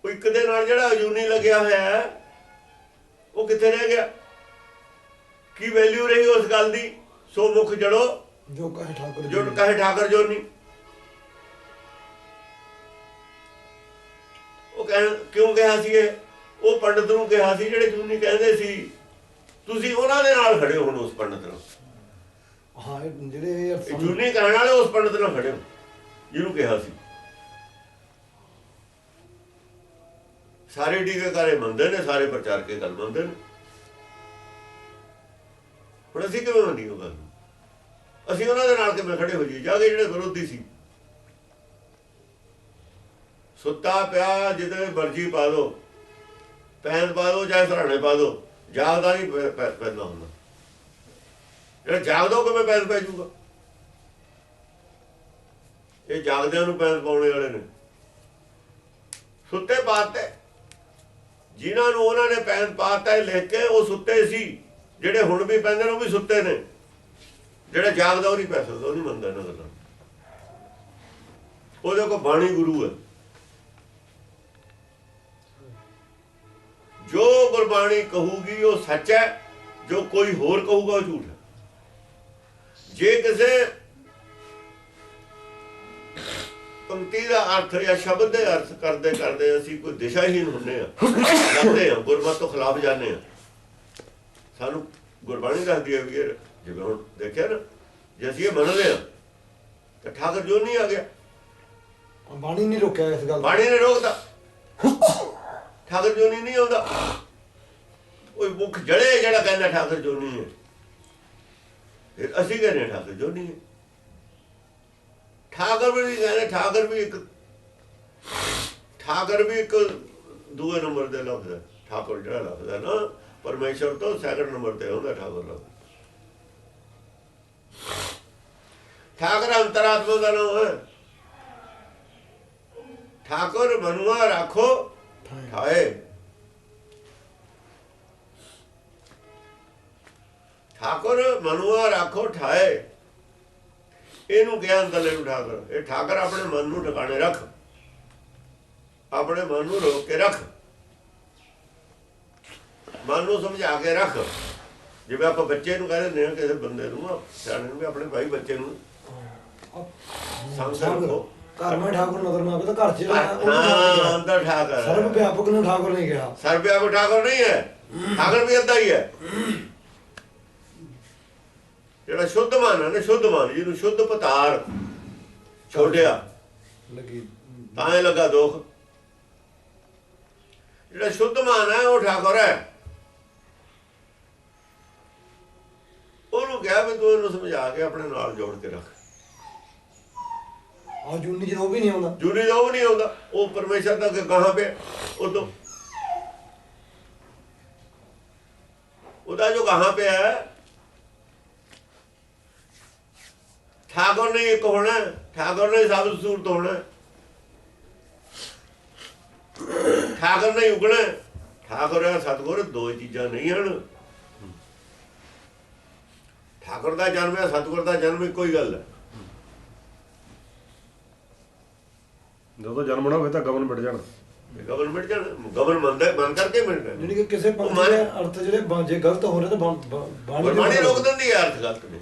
ਉਹ ਇੱਕ ਦੇ ਨਾਲ ਜਿਹੜਾ ਅਜੂਨੀ ਲੱਗਿਆ ਹੋਇਆ ਹੈ ਉਹ ਕਿੱਥੇ ਰਹਿ ਗਿਆ? ਕੀ ਵੈਲਿਊ ਰਹੀ ਉਸ ਗੱਲ ਦੀ? ਸੋ ਮੁਖ ਜੜੋ ਜੋ ਕਹੇ ਠਾਕੁਰ ਜੋ ਕਹੇ ਠਾਕਰ ਜੋ ਨਹੀਂ। ਉਹ ਕਿਉਂ ਕਿਹਾ ਸੀ ਇਹ? ਉਹ ਪੰਡਤ ਨੂੰ ਕਿਹਾ ਸੀ ਜਿਹੜੇ ਜੂਨੀ ਕਹਿੰਦੇ ਸੀ। ਤੁਸੀਂ ਉਹਨਾਂ ਦੇ ਨਾਲ ਖੜੇ ਹੋ ਹੁਣ ਉਸ ਪੰਡਤ ਨਾਲ। ਹਾਂ ਜਿਹੜੇ ਜੂਨੀ ਕਹਿਣ ਵਾਲੇ ਉਸ ਪੰਡਤ ਨਾਲ ਖੜੇ ਹੋ ਜਿਹਨੂੰ ਕਿਹਾ ਸੀ। ਸਾਰੇ ਟੀਕਾਕਾਰੇ ਮੰਨਦੇ ਨੇ, ਸਾਰੇ ਪ੍ਰਚਾਰਕੇ ਗੱਲ ਮੰਨਦੇ ਨੇ। ਹੁਣ ਅਸੀਂ ਕਿਵੇਂ ਮੰਨੀ ਉਹ ਗੱਲ? ਅਸੀਂ ਉਹਨਾਂ ਦੇ ਨਾਲ ਕਿਵੇਂ ਖੜੇ ਹੋ ਜਾਈਏ ਜਾ ਕੇ ਜਿਹੜੇ ਵਿਰੋਧੀ ਸੀ? ਸੁੱਤਾ ਪਿਆ ਜਿਹਦੇ ਮਰਜ਼ੀ ਪਾ ਦੋ, ਪੈਨ ਪਾ ਦੋ ਚਾਹੇ ਸਰਾਣੇ ਪਾ ਦੋ, ਜਾਗਦਾ ਨਹੀਂ ਪੈਂਦਾ ਹੁੰਦਾ। ਜਿਹੜਾ ਜਾਗਦਾ ਕਿਵੇਂ ਪੈਨ ਪੈ ਜਾਊਗਾ? ਇਹ ਜਾਗਦਿਆਂ ਨੂੰ ਪੈਨ ਪਾਉਣੇ ਵਾਲੇ ਨੇ। ਸੁੱਤੇ ਪਾਤੇ ਜਿਨ੍ਹਾਂ ਨੂੰ ਉਹਨਾਂ ਨੇ ਪੈਨ ਪਾਤਾ ਲਿਖ ਕੇ, ਉਹ ਸੁੱਤੇ ਸੀ। ਜਿਹੜੇ ਹੁਣ ਵੀ ਪੈਂਦੇ ਨੇ ਉਹ ਵੀ ਸੁੱਤੇ ਨੇ। ਜਿਹੜਾ ਜਾਗਦਾ ਉਹ ਨਹੀਂ ਪੈ ਸਕਦਾ, ਉਹ ਨਹੀਂ ਮੰਨਦਾ ਇਹਨਾਂ ਗੱਲਾਂ। ਉਹਦੇ ਕੋਲ ਬਾਣੀ ਗੁਰੂ ਹੈ। ਜੋ ਗੁਰਬਾਣੀ ਕਹੂਗੀ ਉਹ ਸੱਚ ਹੈ, ਜੋ ਕੋਈ ਹੋਰ ਕਹੂਗਾ ਉਹ ਝੂਠ ਹੈ। ਜੇ ਕਿਸੇ ਪੰਕਤੀ ਦਾ ਅਰਥ ਜਾਂ ਸ਼ਬਦ ਦੇ ਅਰਥ ਕਰਦੇ ਕਰਦੇ ਅਸੀਂ ਕੋਈ ਦਿਸ਼ਾਹੀਨ ਹੁੰਦੇ ਹਾਂ, ਜਾਂਦੇ ਹਾਂ, ਗੁਰਮਤਿ ਤੋਂ ਖਿਲਾਫ ਜਾਂਦੇ ਹਾਂ। ਸਾਨੂੰ ਗੁਰਬਾਣੀ ਦੱਸਦੀ ਹੈ ਵੀ ਇਹ ਜਿਵੇਂ ਹੁਣ ਦੇਖਿਆ ਨਾ, ਜੇ ਅਸੀਂ ਇਹ ਮੰਨਦੇ ਹਾਂ ਤਾਂ ਠਾਕਰ ਜੋ ਨਹੀਂ ਆ ਗਿਆ। ਬਾਣੀ ਨਹੀਂ ਰੋਕਿਆ ਇਸ ਗੱਲ। ਬਾਣੀ ਨੇ ਰੋਕਦਾ। ਠਾਕਰ ਜੋਨੀ ਨਹੀਂ ਆਉਂਦਾ। ਉਹ ਮੁੱਖ ਜੜੇ ਜਿਹੜਾ ਕਹਿੰਦਾ ਠਾਕਰ ਜੋਨੀ ਹੈ, ਫਿਰ ਅਸੀਂ ਕਹਿੰਦੇ ਹਾਂ ਠਾਕਰ ਜੋਨੀ ਹੈ। ਠਾਕਰ ਵੀ ਨਹੀਂ ਕਹਿੰਦੇ। ਠਾਕਰ ਵੀ ਇੱਕ ਦੂਏ ਨੰਬਰ ਦੇ ਲਫ਼ਜ਼ ਹੈ। ਠਾਕੁਰ ਜਿਹੜਾ ਲਫ਼ਜ਼ ਹੈ ਨਾ, ਪਰਮੇਸ਼ਰ ਤੋਂ ਸੈਕੰਡ ਨੰਬਰ ਤੇ ਹੁੰਦਾ ਠਾਕੁਰ ਲਫ਼ਜ਼। ਠਾਕਰ ਅੰਤਰਾਤਮਾ ਦਾ ਨਾਮ ਹੈ। ਠਾਕੁਰ ਮਨੁਆ ਰਾਖੋ ਠਾਏ। ਠਾਕੁਰ ਮਨੁਆ ਰਾਖੋ ਠਾਏ। ਇਹਨੂੰ ਕਿਹਾ ਅੰਦਰਲੇ ਨੂੰ ਠਾਕਰ। ਇਹ ਠਾਕਰ ਆਪਣੇ ਮਨ ਨੂੰ ਟਿਕਾਣੇ ਰੱਖ, ਆਪਣੇ ਮਨ ਨੂੰ ਰੋਕ ਕੇ ਰੱਖ, ਮਨ ਨੂੰ ਸਮਝਾ ਕੇ ਰੱਖ। ਜਿਵੇਂ ਆਪਾਂ ਬੱਚੇ ਨੂੰ ਕਹਿੰਦੇ ਨੇ ਕਿਸੇ ਬੰਦੇ ਨੂੰ, ਸਿਆਣੇ ਨੂੰ ਵੀ ਆਪਣੇ ਭਾਈ ਬੱਚੇ ਨੂੰ ਸਮਝ ਰੱਖੋ। ਘਰ ਮੈਂ ਠਾਕੁਰ ਨਜ਼ਰ ਨਾ ਆਵੇ ਤਾਂ ਘਰ ਚ ਹਾਂ ਅੰਦਰ ਠਾਕਰ। ਸਰਬ ਵਿਆਪਕ ਨੂੰ ਠਾਕੁਰ ਨਹੀਂ ਕਿਹਾ। ਸਰਬ ਵਿਆਪਕ ਠਾਕੁਰ ਨਹੀਂ ਹੈ। ਠਾਕੁਰ ਵੀ ਅੱਧਾ ਹੀ ਹੈ। ਜਿਹੜਾ ਸ਼ੁੱਧ ਮਨ ਹੈ ਨਾ, ਸ਼ੁੱਧ ਮਨ ਜਿਹਨੂੰ ਸ਼ੁੱਧ ਪਤਾਰ ਛੋੜਿਆ ਲੱਗੀ ਤਾਂ ਇਹ ਲੱਗਾ ਦੁੱਖ। ਜਿਹੜਾ ਸ਼ੁੱਧ ਮਨ ਹੈ ਉਹ ਠਾਕੁਰ ਹੈ। ਉਹਨੂੰ ਕਿਹਾ ਵੀ ਤੂੰ ਇਹਨੂੰ ਸਮਝਾ ਕੇ ਆਪਣੇ ਨਾਲ ਜੋੜ ਕੇ ਰੱਖ। ਆ ਜੂਨੀ ਜਦੋਂ ਵੀ ਨਹੀਂ ਆਉਂਦਾ। ਜੂਨੀ ਦਾ ਉਹ ਨਹੀਂ ਆਉਂਦਾ। ਉਹ ਪਰਮੇਸ਼ਰ ਦਾ ਗਾਹਾਂ ਪਿਆ ਉਦੋਂ। ਉਹਦਾ ਜੋ ਗਾਹਾਂ ਪਿਆ ਹੈ, ਠਾਕੁਰ ਨੇ ਇੱਕ ਹੋਣਾ, ਠਾਕੁਰ ਨੇ ਸਭ ਸੂਰਤ ਹੋਣਾ, ਠਾਕੁਰ ਨੇ ਉਗਣਾ। ਠਾਕੁਰ ਹੈ ਸਤਿਗੁਰ ਦੋ ਚੀਜ਼ਾਂ ਨਹੀਂ ਹਨ। ਠਾਕੁਰ ਦਾ ਜਨਮ ਹੈ, ਸਤਿਗੁਰ ਦਾ ਜਨਮ ਇੱਕੋ ਹੀ ਗੱਲ ਹੈ। ਜਦੋਂ ਜਨਮ ਨਾ ਹੋਵੇ ਤਾਂ ਗਵਨ ਮਿਟ ਜਾਣਾ। ਗਵਨ ਮਿਟ ਜਾਣਾ। ਗਵਨ ਮੰਨ ਕਰਕੇ ਮਿਟ ਜਾਣਾ। ਜਿਹੜੀ ਕਿ ਕਿਸੇ ਪੰਕਤੀ ਦੇ ਅਰਥ ਜਿਹੜੇ ਜੇ ਗਲਤ ਹੋ ਰਹੇ ਤਾਂ ਬਾਣੀ ਗੁਰਬਾਣੀ ਰੋਕ ਦਿੰਦੀ ਹੈ ਅਰਥ ਗਲਤ ਨੇ।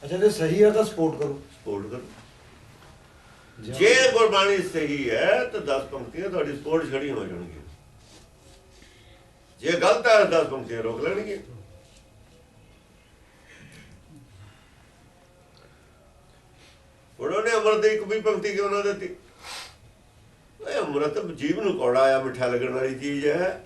ਅੱਛਾ ਜੇ ਸਹੀ ਹੈ ਤਾਂ ਸਪੋਰਟ ਕਰੋ। ਸਪੋਰਟ ਕਰੋ। ਜੇ ਗੁਰਬਾਣੀ ਸਹੀ ਹੈ ਤਾਂ 10 ਪੰਕਤੀਆਂ ਤੁਹਾਡੀ ਸਪੋਰਟ ਖੜੀ ਹੋ ਜਾਣਗੀਆਂ। ਜੇ ਗਲਤ ਹੈ 10 ਪੰਕਤੀਆਂ ਰੋਕ ਲੈਣਗੇ। ਉਹਨੇ ਅੰਮ੍ਰਿਤ ਦੀ ਇੱਕ ਵੀ ਪੰਕਤੀ ਕਿਉਂ ਨਾ ਦਿੱਤੀ? ਇਹ ਅੰਮ੍ਰਿਤ ਜੀਵ ਨੂੰ ਕੌੜਾ ਆ, ਮਿੱਠਾ ਲੱਗਣ ਵਾਲੀ ਚੀਜ਼ ਹੈ।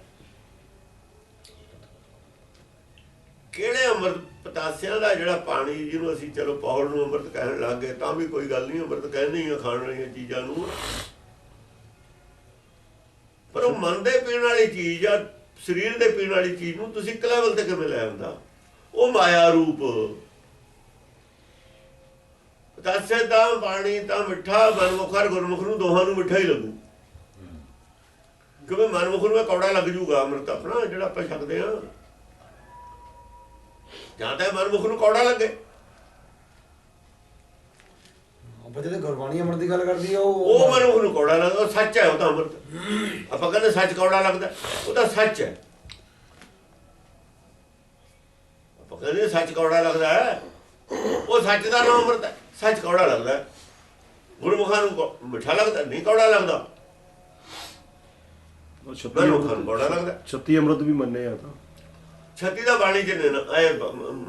ਕਿਹੜੇ ਅੰਮ੍ਰਿਤ ਪਤਾਸਿਆਂ ਦਾ ਜਿਹੜਾ ਪਾਣੀ ਜਿਹਨੂੰ ਅਸੀਂ ਚਲੋ ਪੌੜ ਨੂੰ ਅੰਮ੍ਰਿਤ ਕਹਿਣ ਲੱਗ ਗਏ ਤਾਂ ਵੀ ਕੋਈ ਗੱਲ ਨਹੀਂ, ਅੰਮ੍ਰਿਤ ਕਹਿੰਦੇ ਹੀ ਆ ਖਾਣ ਵਾਲੀਆਂ ਚੀਜ਼ਾਂ ਨੂੰ। ਪਰ ਉਹ ਮਨ ਦੇ ਪੀਣ ਵਾਲੀ ਚੀਜ਼ ਆ, ਸਰੀਰ ਦੇ ਪੀਣ ਵਾਲੀ ਚੀਜ਼ ਨੂੰ ਤੁਸੀਂ ਇੱਕ ਲੈਵਲ ਤੇ ਕਿਵੇਂ ਲੈ ਆਉਂਦਾ? ਉਹ ਮਾਇਆ ਰੂਪ ਪਤਾਸੇ ਦਾ ਪਾਣੀ ਤਾਂ ਮਿੱਠਾ, ਮਨਮੁਖ ਔਰ ਗੁਰਮੁਖ ਨੂੰ ਦੋਹਾਂ ਨੂੰ ਮਿੱਠਾ ਹੀ ਲੱਗੂ। ਕਿਉਂਕਿ ਮਨਮੁਖ ਨੂੰ ਕੌੜਾ ਲੱਗ ਜੂਗਾ ਅੰਮ੍ਰਿਤ ਆਪਣਾ ਜਿਹੜਾ ਆਪਾਂ ਛਕਦੇ ਹਾਂ, ਜਾਂ ਤਾਂ ਮਨਮੁਖ ਨੂੰ ਕੌੜਾ ਲੱਗੇ। ਆਪਾਂ ਜਿਹੜੇ ਗੁਰਬਾਣੀ ਅੰਮ੍ਰਿਤ ਦੀ ਗੱਲ ਕਰਦੀ ਆ ਉਹ ਮਨਮੁਖ ਨੂੰ ਕੌੜਾ ਲੱਗਦਾ, ਉਹ ਸੱਚ ਹੈ, ਉਹ ਤਾਂ ਅੰਮ੍ਰਿਤ। ਆਪਾਂ ਕਹਿੰਦੇ ਸੱਚ ਕੌੜਾ ਲੱਗਦਾ, ਉਹ ਤਾਂ ਸੱਚ ਹੈ। ਆਪਾਂ ਕਹਿੰਦੇ ਸੱਚ ਕੌੜਾ ਲੱਗਦਾ ਹੈ, ਉਹ ਸੱਚ ਦਾ ਨਾਮ ਅੰਮ੍ਰਿਤ ਹੈ। ਸੱਚ ਕੌੜਾ ਲੱਗਦਾ, ਗੁਰਮੁਖਾਂ ਨੂੰ ਮਿੱਠਾ ਲੱਗਦਾ, ਨਹੀਂ ਕੌੜਾ ਲੱਗਦਾ। ਗੁਰਮੁਖਾਂ ਨੂੰ ਕੌੜਾ ਲੱਗਦਾ। 36 ਅੰਮ੍ਰਿਤ ਵੀ ਮੰਨੇ ਆ ਤਾਂ 36 ਦਾ ਬਾਣੀ ਚ ਨੇ ਨਾ, ਇਹ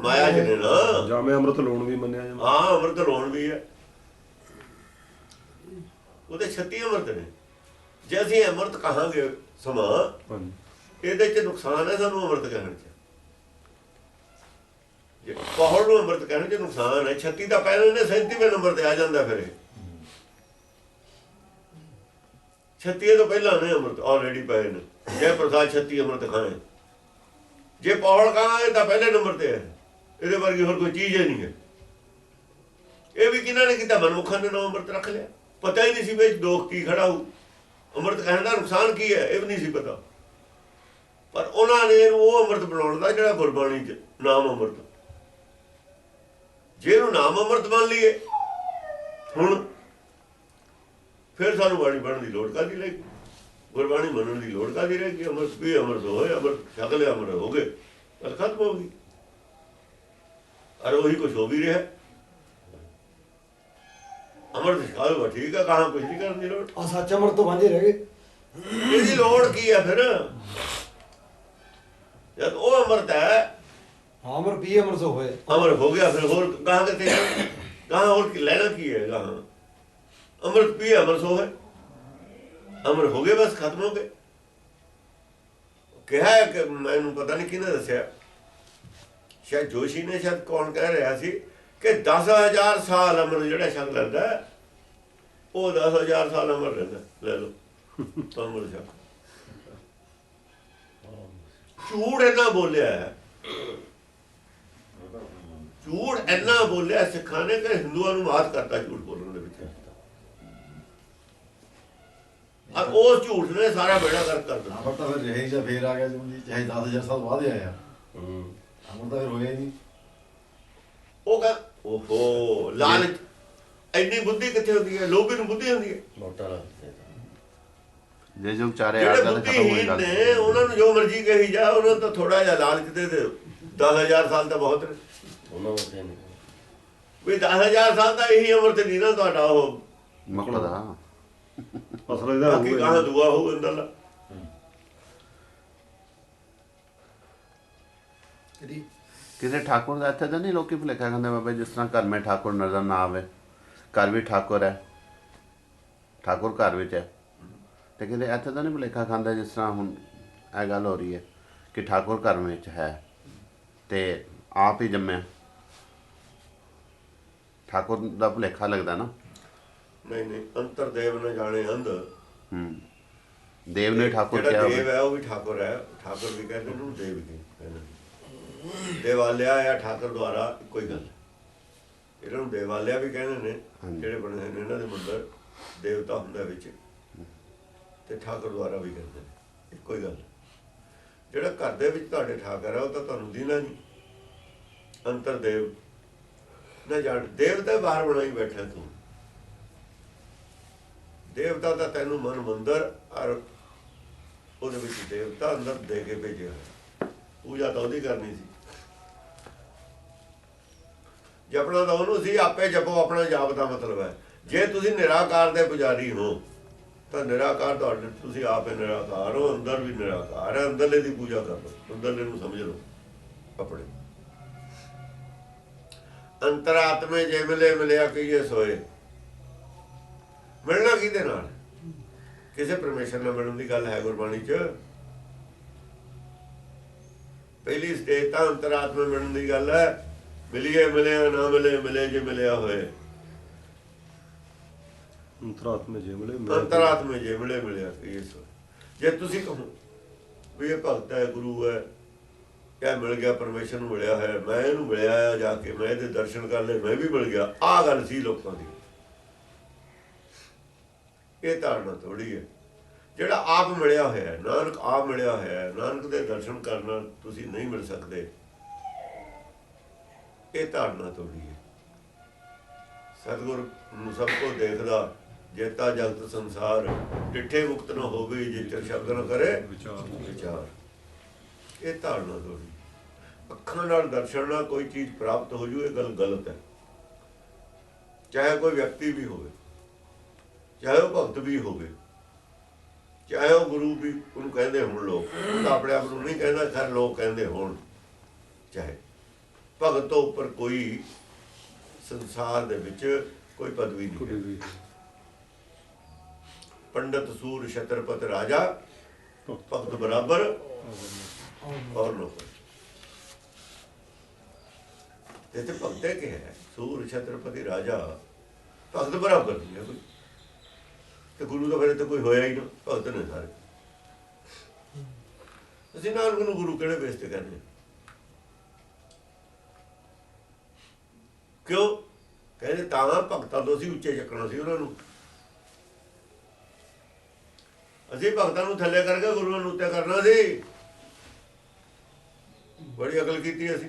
ਮਾਇਆ ਚ ਨੇ ਨਾ। ਜਾਮੇ ਅੰਮ੍ਰਿਤ ਲੋਣ ਵੀ ਮੰਨਿਆ ਜਾਂਦਾ। ਹਾਂ, ਅੰਮ੍ਰਿਤ ਲੋਣ ਵੀ ਹੈ, ਉਹਦੇ 36 ਅੰਮ੍ਰਿਤ ਨੇ। ਜੇ ਅਸੀਂ ਅੰਮ੍ਰਿਤ ਕਹਾਂਗੇ ਸਮਾਂ, ਇਹਦੇ ਚ ਨੁਕਸਾਨ ਹੈ ਸਾਨੂੰ ਅੰਮ੍ਰਿਤ ਕਹਿਣ ਚ। ਜੇ ਪੌੜ ਨੂੰ ਅੰਮ੍ਰਿਤ ਕਹਿਣ ਚ ਨੁਕਸਾਨ ਹੈ। 36 ਤਾਂ ਪਹਿਲੇ ਨੇ 37ਵੇਂ ਨੰਬਰ ਤੇ ਆ ਜਾਂਦਾ। ਫਿਰ 36 ਤੋਂ ਪਹਿਲਾਂ ਨੇ ਅੰਮ੍ਰਿਤ ਆਲਰੇਡੀ ਪਏ ਨੇ। ਜੇ ਪ੍ਰਸਾਦ 36 ਅੰਮ੍ਰਿਤ ਖਾਏ, ਜੇ ਪੌੜ ਕਹਾਂਗੇ ਤਾਂ ਪਹਿਲੇ ਨੰਬਰ ਤੇ ਹੈ। ਇਹਦੇ ਵਰਗੀ ਹੋਰ ਕੋਈ ਚੀਜ਼ ਹੀ ਨਹੀਂ ਹੈ। ਇਹ ਵੀ ਕਿਹਨਾਂ ਨੇ ਕੀਤਾ? ਮਨਮੁਖਾਂ ਨੇ ਨਾਮ ਅੰਮ੍ਰਿਤ ਰੱਖ ਲਿਆ। ਪਤਾ ਹੀ ਨਹੀਂ ਸੀ ਵਿੱਚ ਦੋਖ ਕੀ ਖੜਾ ਹੋ, ਅੰਮ੍ਰਿਤ ਕਹਿਣ ਦਾ ਨੁਕਸਾਨ ਕੀ ਹੈ, ਇਹ ਵੀ ਨਹੀਂ ਸੀ ਪਤਾ। ਪਰ ਉਹਨਾਂ ਨੇ ਉਹ ਅੰਮ੍ਰਿਤ ਬਣਾਉਣ ਦਾ ਜਿਹੜਾ ਗੁਰਬਾਣੀ ਚ ਨਾਮ ਅੰਮ੍ਰਿਤ, ਜੇ ਇਹਨੂੰ ਨਾਮ ਅੰਮ੍ਰਿਤ ਮੰਨ ਲਈਏ ਹੁਣ, ਫਿਰ ਸਾਨੂੰ ਬਾਣੀ ਪੜ੍ਹਨ ਦੀ ਲੋੜ ਕਾਹਦੀ ਰਹੇਗੀ? ਗੁਰਬਾਣੀ ਮੰਨਣ ਦੀ ਲੋੜ ਕਾਹਦੀ ਰਹੇਗੀ? ਅੰਮ੍ਰਿਤ ਵੀ ਅੰਮ੍ਰਿਤ ਹੋਏ, ਅੰਮ੍ਰਿਤ ਛਕ ਲਿਆ, ਅੰਮ੍ਰਿਤ ਹੋ ਗਏ, ਗੱਲ ਖਤਮ ਹੋ ਗਈ। ਅਰੇ ਉਹੀ ਕੁਛ ਹੋ ਵੀ ਰਿਹਾ। ਅੰਮ੍ਰਿਤ ਛਕਾਓ ਠੀਕ ਆ, ਕਹਾਂ ਕੁਝ ਨਹੀਂ ਕਰਨ ਦੀ ਲੋੜ। ਆ ਸੱਚ ਅੰਮ੍ਰਿਤ ਤੋਂ ਵਾਂਝੇ ਰਹਿ ਗਏ। ਇਹਦੀ ਲੋੜ ਕੀ ਆ ਫਿਰ? ਜਦ ਉਹ ਅੰਮ੍ਰਿਤ ਹੈ, ਹਾਂ ਅੰਮ੍ਰਿਤ ਪੀ ਅੰਮ੍ਰਿਤ ਹੋਏ, ਅਮਰ ਹੋ ਗਿਆ, ਫਿਰ ਹੋਰ ਕਹਾਂ ਕਿਤੇ ਕਹਾਂ ਹੋਰ ਲੈਣਾ ਕੀ ਹੈ? ਕਹਾਂ ਅੰਮ੍ਰਿਤ ਪੀ ਅਮਰ ਸੋ ਹੈ, ਅਮਰ ਹੋ ਗਏ, ਬਸ ਖਤਮ ਹੋ ਗਏ। ਕਿਹਾ ਕਿ ਮੈਨੂੰ ਪਤਾ ਨਹੀਂ ਕਿਹਨੇ ਦੱਸਿਆ, ਸ਼ਾਇਦ ਜੋਸ਼ੀ ਨੇ, ਸ਼ਾਇਦ ਕੌਣ ਕਹਿ ਰਿਹਾ ਸੀ ਕਿ 10,000 ਸਾਲ ਅਮਰ ਜਿਹੜਾ ਛਕ ਲੈਂਦਾ ਉਹ 10,000 ਸਾਲ ਅਮਰ ਰਹਿੰਦਾ। ਲੈ ਲਓ ਅਮਰ ਛਕ। ਝੂਠ ਇੰਨਾ ਬੋਲਿਆ ਹੈ, ਝੂਠ ਇੰਨਾ ਬੋਲਿਆ ਸਿੱਖਾਂ ਨੇ ਕਿ ਹਿੰਦੂਆਂ ਨੂੰ ਮਾਤ ਕਰਤਾ ਝੂਠ ਬੋਲਣ ਦੇ ਵਿੱਚ। ਔਰ ਉਸ ਝੂਠ ਨੇ ਸਾਰਾ ਬੇੜਾ ਗਰਕ ਕਰ ਦਿੱਤਾ। ਅੰਮ੍ਰਿਤ ਤਾਂ ਫਿਰ ਰਹੇ ਜਾਂ ਫੇਰ ਆ ਗਿਆ ਜੀ, ਚਾਹੇ 10,000 ਸਾਲ ਬਾਅਦ ਆਇਆ। ਅੰਮ੍ਰਿਤ ਤਾਂ ਫਿਰ ਹੋਇਆ ਹੀ ਨਹੀਂ। ਉਹ ਕਹ ਓਹੋ ਲਾਲਚ, ਇੰਨੀ ਬੁੱਧੀ ਕਿੱਥੇ ਹੁੰਦੀ ਹੈ? ਲੋਭੀ ਨੂੰ ਬੁੱਧੀ ਹੁੰਦੀ ਹੈ। ਜੇ ਜੋ ਚਾਰੇ ਜਿਹੜੇ ਆਗਾ ਤਾਂ ਖਤਮ ਹੋਈ ਬੁੱਧੀਹੀਨ ਗੱਲ। ਨੇ ਉਹਨਾਂ ਨੂੰ ਜੋ ਮਰਜ਼ੀ ਕਹੀ ਜਾ, ਉਹਨਾਂ ਨੂੰ ਤਾਂ ਥੋੜਾ ਜਿਹਾ ਲਾਲਚ ਦੇ ਦਿਓ। 10,000 ਸਾਲ ਤਾਂ ਬਹੁਤ ਨੇ। ਵੀ 10,000 ਸਾਲ ਤਾਂ ਇਹੀ ਅਮਰਤ ਨਹੀਂ ਨਾ ਤੁਹਾਡਾ ਉਹ ਮਕਸਦ ਆ। ਅਸਲ ਇਹਦਾ ਬਾਕੀ ਕਹਾਂ ਦੁਆ ਹੋਊ ਅੰਦਰਲਾ। ਕਿਸੇ ਠਾਕੁਰ ਦਾ ਇੱਥੇ ਤਾਂ ਨਹੀਂ ਲੋਕੀ ਭੁਲੇਖਾ ਖਾਂਦੇ ਬਾਬਾ, ਜਿਸ ਤਰ੍ਹਾਂ ਘਰ ਮੇਂ ਠਾਕੁਰ ਨਜ਼ਰ ਨਾ ਆਵੇ, ਘਰ ਵੀ ਠਾਕੁਰ ਹੈ, ਠਾਕੁਰ ਘਰ ਵਿੱਚ ਹੈ, ਤੇ ਕਿਤੇ ਇੱਥੇ ਤਾਂ ਨਹੀਂ ਭੁਲੇਖਾ ਖਾਂਦਾ ਜਿਸ ਤਰ੍ਹਾਂ ਹੁਣ ਇਹ ਗੱਲ ਹੋ ਰਹੀ ਹੈ ਕਿ ਠਾਕੁਰ ਘਰ ਵਿੱਚ ਹੈ ਤੇ ਆਪ ਹੀ ਜੰਮਿਆ। ਠਾਕੁਰ ਦਾ ਭੁਲੇਖਾ ਲੱਗਦਾ ਨਾ। ਨਹੀਂ ਨਹੀਂ, ਅੰਤਰ ਦੇਵ ਨਾ ਜਾਣੇ ਅੰਧ। ਦੇਵ ਨੇ ਠਾਕੁਰ ਜਿਹੜਾ ਕਿਹਾ ਦੇਵ ਹੈ ਉਹ ਵੀ ਠਾਕੁਰ ਹੈ। ਠਾਕੁਰ ਵੀ ਕਹਿੰਦੇ ਨੂੰ, ਦੇਵ ਵੀ ਕਹਿੰਦੇ। ਦੇਵਾਲਿਆ ਆ ਠਾਕੁਰ ਦੁਆਰਾ ਇੱਕੋ ਹੀ ਗੱਲ। ਇਹਨਾਂ ਨੂੰ ਦੇਵਾਲਿਆ ਵੀ ਕਹਿੰਦੇ ਨੇ, ਜਿਹੜੇ ਬਣੇ ਨੇ ਇਹਨਾਂ ਦੇ ਮੰਦਰ ਦੇਵਤਾ ਹੁੰਦਾ ਵਿੱਚ, ਤੇ ਠਾਕੁਰ ਦੁਆਰਾ ਵੀ ਕਹਿੰਦੇ ਨੇ, ਇੱਕੋ ਹੀ ਗੱਲ। ਜਿਹੜਾ ਘਰ ਦੇ ਵਿੱਚ ਤੁਹਾਡੇ ਠਾਕੁਰ ਹੈ ਉਹ ਤਾਂ ਤੁਹਾਨੂੰ ਦੀਨਾ ਨਹੀਂ। ਅੰਤਰ ਦੇਵ ਨਾ ਜਾਣ, ਦੇਵਤਾ ਬਾਹਰ ਬਣਾਈ ਬੈਠਾ ਤੂੰ। ਦੇਵਤਾ ਤਾਂ ਤੈਨੂੰ ਮਨ ਮੰਦਰ ਔਰ ਉਹਦੇ ਵਿੱਚ ਦੇਵਤਾ ਅੰਦਰ ਦੇ ਕੇ ਭੇਜਿਆ। ਪੂਜਾ ਤਾਂ ਉਹਦੀ ਕਰਨੀ ਸੀ। ਜਪਣਾ ਤਾਂ ਉਹਨੂੰ ਸੀ, ਆਪੇ ਜਪੋ ਆਪਣਾ ਜਾਪ ਦਾ ਮਤਲਬ ਹੈ। ਜੇ ਤੁਸੀਂ ਨਿਰਾਕਾਰ ਦੇ ਪੁਜਾਰੀ ਹੋ ਤਾਂ ਨਿਰਾਕਾਰ ਤੁਹਾਡੇ, ਤੁਸੀਂ ਆਪੇ ਨਿਰਾਕਾਰ ਹੋ, ਅੰਦਰ ਵੀ ਨਿਰਾਕਾਰ ਹੈ। ਅੰਦਰਲੇ ਦੀ ਪੂਜਾ ਕਰ ਲਓ, ਅੰਦਰਲੇ ਨੂੰ ਸਮਝ ਲਓ ਆਪਣੇ। ਅੰਤਰਾਤਮੇ ਜੇ ਮਿਲੇ ਮਿਲਿਆ ਕਹੀਏ ਸੋਏ। ਮਿਲਣਾ ਕਿਹਦੇ ਨਾਲ? ਕਿਸੇ ਪਰਮੇਸ਼ਰ ਨਾਲ ਮਿਲਣ ਦੀ ਗੱਲ ਹੈ ਗੁਰਬਾਣੀ 'ਚ। ਪਹਿਲੀ ਸਟੇਜ ਤਾਂ ਅੰਤਰਾਤਮੇ ਮਿਲਣ ਦੀ ਗੱਲ ਹੈ। ਮਿਲੀਏ ਮਿਲਿਆ, ਨਾ ਮਿਲੇ ਮਿਲੇ ਜੇ ਮਿਲਿਆ ਹੋਏ। ਅੰਤਰਾਤਮੇ ਜੇ ਮਿਲੇ ਅੰਤਰਾਤਮੇ ਜੇ ਮਿਲੇ ਮਿਲਿਆ ਕਹੀਏ ਸੋਏ। ਜੇ ਤੁਸੀਂ ਕਹੋ ਵੀ ਇਹ ਭਗਤ ਹੈ, ਗੁਰੂ ਹੈ, ਇਹ ਮਿਲ ਗਿਆ, ਪਰਮੇਸ਼ਰ ਨੂੰ ਮਿਲਿਆ ਹੈ, ਮੈਂ ਇਹਨੂੰ ਮਿਲਿਆ ਆ ਜਾ ਕੇ, ਮੈਂ ਇਹਦੇ ਦਰਸ਼ਨ ਕਰ ਲਏ, ਮੈਂ ਵੀ ਮਿਲ ਗਿਆ, ਆਹ ਗੱਲ ਸੀ ਲੋਕਾਂ ਦੀ। ਇਹ ਧਾਰਨਾ ਥੋੜੀ ਹੈ। ਜਿਹੜਾ ਆਪ ਮਿਲਿਆ ਹੋਇਆ ਹੈ, ਨਾਨਕ ਆਪ ਮਿਲਿਆ ਹੋਇਆ ਹੈ, ਨਾਨਕ ਦੇ ਦਰਸ਼ਨ ਕਰਨਾ ਤੁਸੀਂ ਨਹੀਂ ਮਿਲ ਸਕਦੇ, ਇਹ ਧਾਰਨਾ ਥੋੜੀ ਹੈ। ਸਤਿਗੁਰ ਨੂੰ ਸਭ ਕੋ ਦੇਖਦਾ, ਜੇਤਾ ਜਗਤ ਸੰਸਾਰ, ਡਿੱਠੇ ਮੁਕਤ ਨਾ ਹੋਵੇ, ਜੇ ਸ਼ਬਦ ਨਾ ਕਰੇ ਵਿਚਾਰ। ਇਹ ਧਾਰਨਾ ਥੋੜੀ। ਅੱਖਾਂ ਨਾਲ ਦਰਸ਼ਨ ਨਾਲ ਕੋਈ ਚੀਜ਼ ਪ੍ਰਾਪਤ ਹੋ ਜੂ, ਇਹ ਗੱਲ ਗਲਤ ਹੈ। ਚਾਹੇ ਕੋਈ ਵਿਅਕਤੀ ਵੀ ਹੋਵੇ, ਚਾਹੇ ਉਹ ਭਗਤ ਵੀ ਹੋਵੇ, ਚਾਹੇ ਉਹ ਗੁਰੂ ਵੀ ਉਹਨੂੰ ਕਹਿੰਦੇ ਹੁਣ ਲੋਕ, ਉਹ ਤਾਂ ਆਪਣੇ ਆਪ ਨੂੰ ਨਹੀਂ ਕਹਿੰਦਾ, ਖੈਰ ਲੋਕ ਕਹਿੰਦੇ ਹੋਣ। ਚਾਹੇ ਭਗਤ ਤੋਂ ਉੱਪਰ ਕੋਈ ਸੰਸਾਰ ਦੇ ਵਿੱਚ ਕੋਈ ਪਦਵੀ ਨਹੀਂ। ਪੰਡਤ ਸੂਰ ਛਤਰਪਤ ਰਾਜਾ, ਭਗਤ ਬਰਾਬਰ ਔਰ ਨੌਕਰ। ਤੇ ਭਗਤੇ ਕਿ ਹੈ ਸੂਰ ਛਤਰਪਤੀ ਰਾਜਾ, ਭਗਤ ਬਰਾਬਰ ਨਹੀਂ ਹੈ ਕੋਈ। ਤੇ ਗੁਰੂ ਦਾ ਫਿਰ ਤਾਂ ਕੋਈ ਹੋਇਆ ਹੀ ਨਾ, ਭਗਤ ਨੇ ਸਾਰੇ। ਅਸੀਂ ਨਾਨਕ ਨੂੰ ਗੁਰੂ ਕਿਹੜੇ ਬੇਸ ਤੇ ਕਹਿੰਦੇ? ਕਿਉਂ ਕਹਿੰਦੇ? ਤਾਂ ਭਗਤਾਂ ਤੋਂ ਅਸੀਂ ਉੱਚੇ ਚੱਕਣਾ ਸੀ ਉਹਨਾਂ ਨੂੰ। ਅਸੀਂ ਭਗਤਾਂ ਨੂੰ ਥੱਲੇ ਕਰਕੇ ਗੁਰੂਆਂ ਨੂੰ ਉੱਤੇ ਕਰਨਾ ਸੀ। ਬੜੀ ਅਕਲ ਕੀਤੀ ਅਸੀਂ।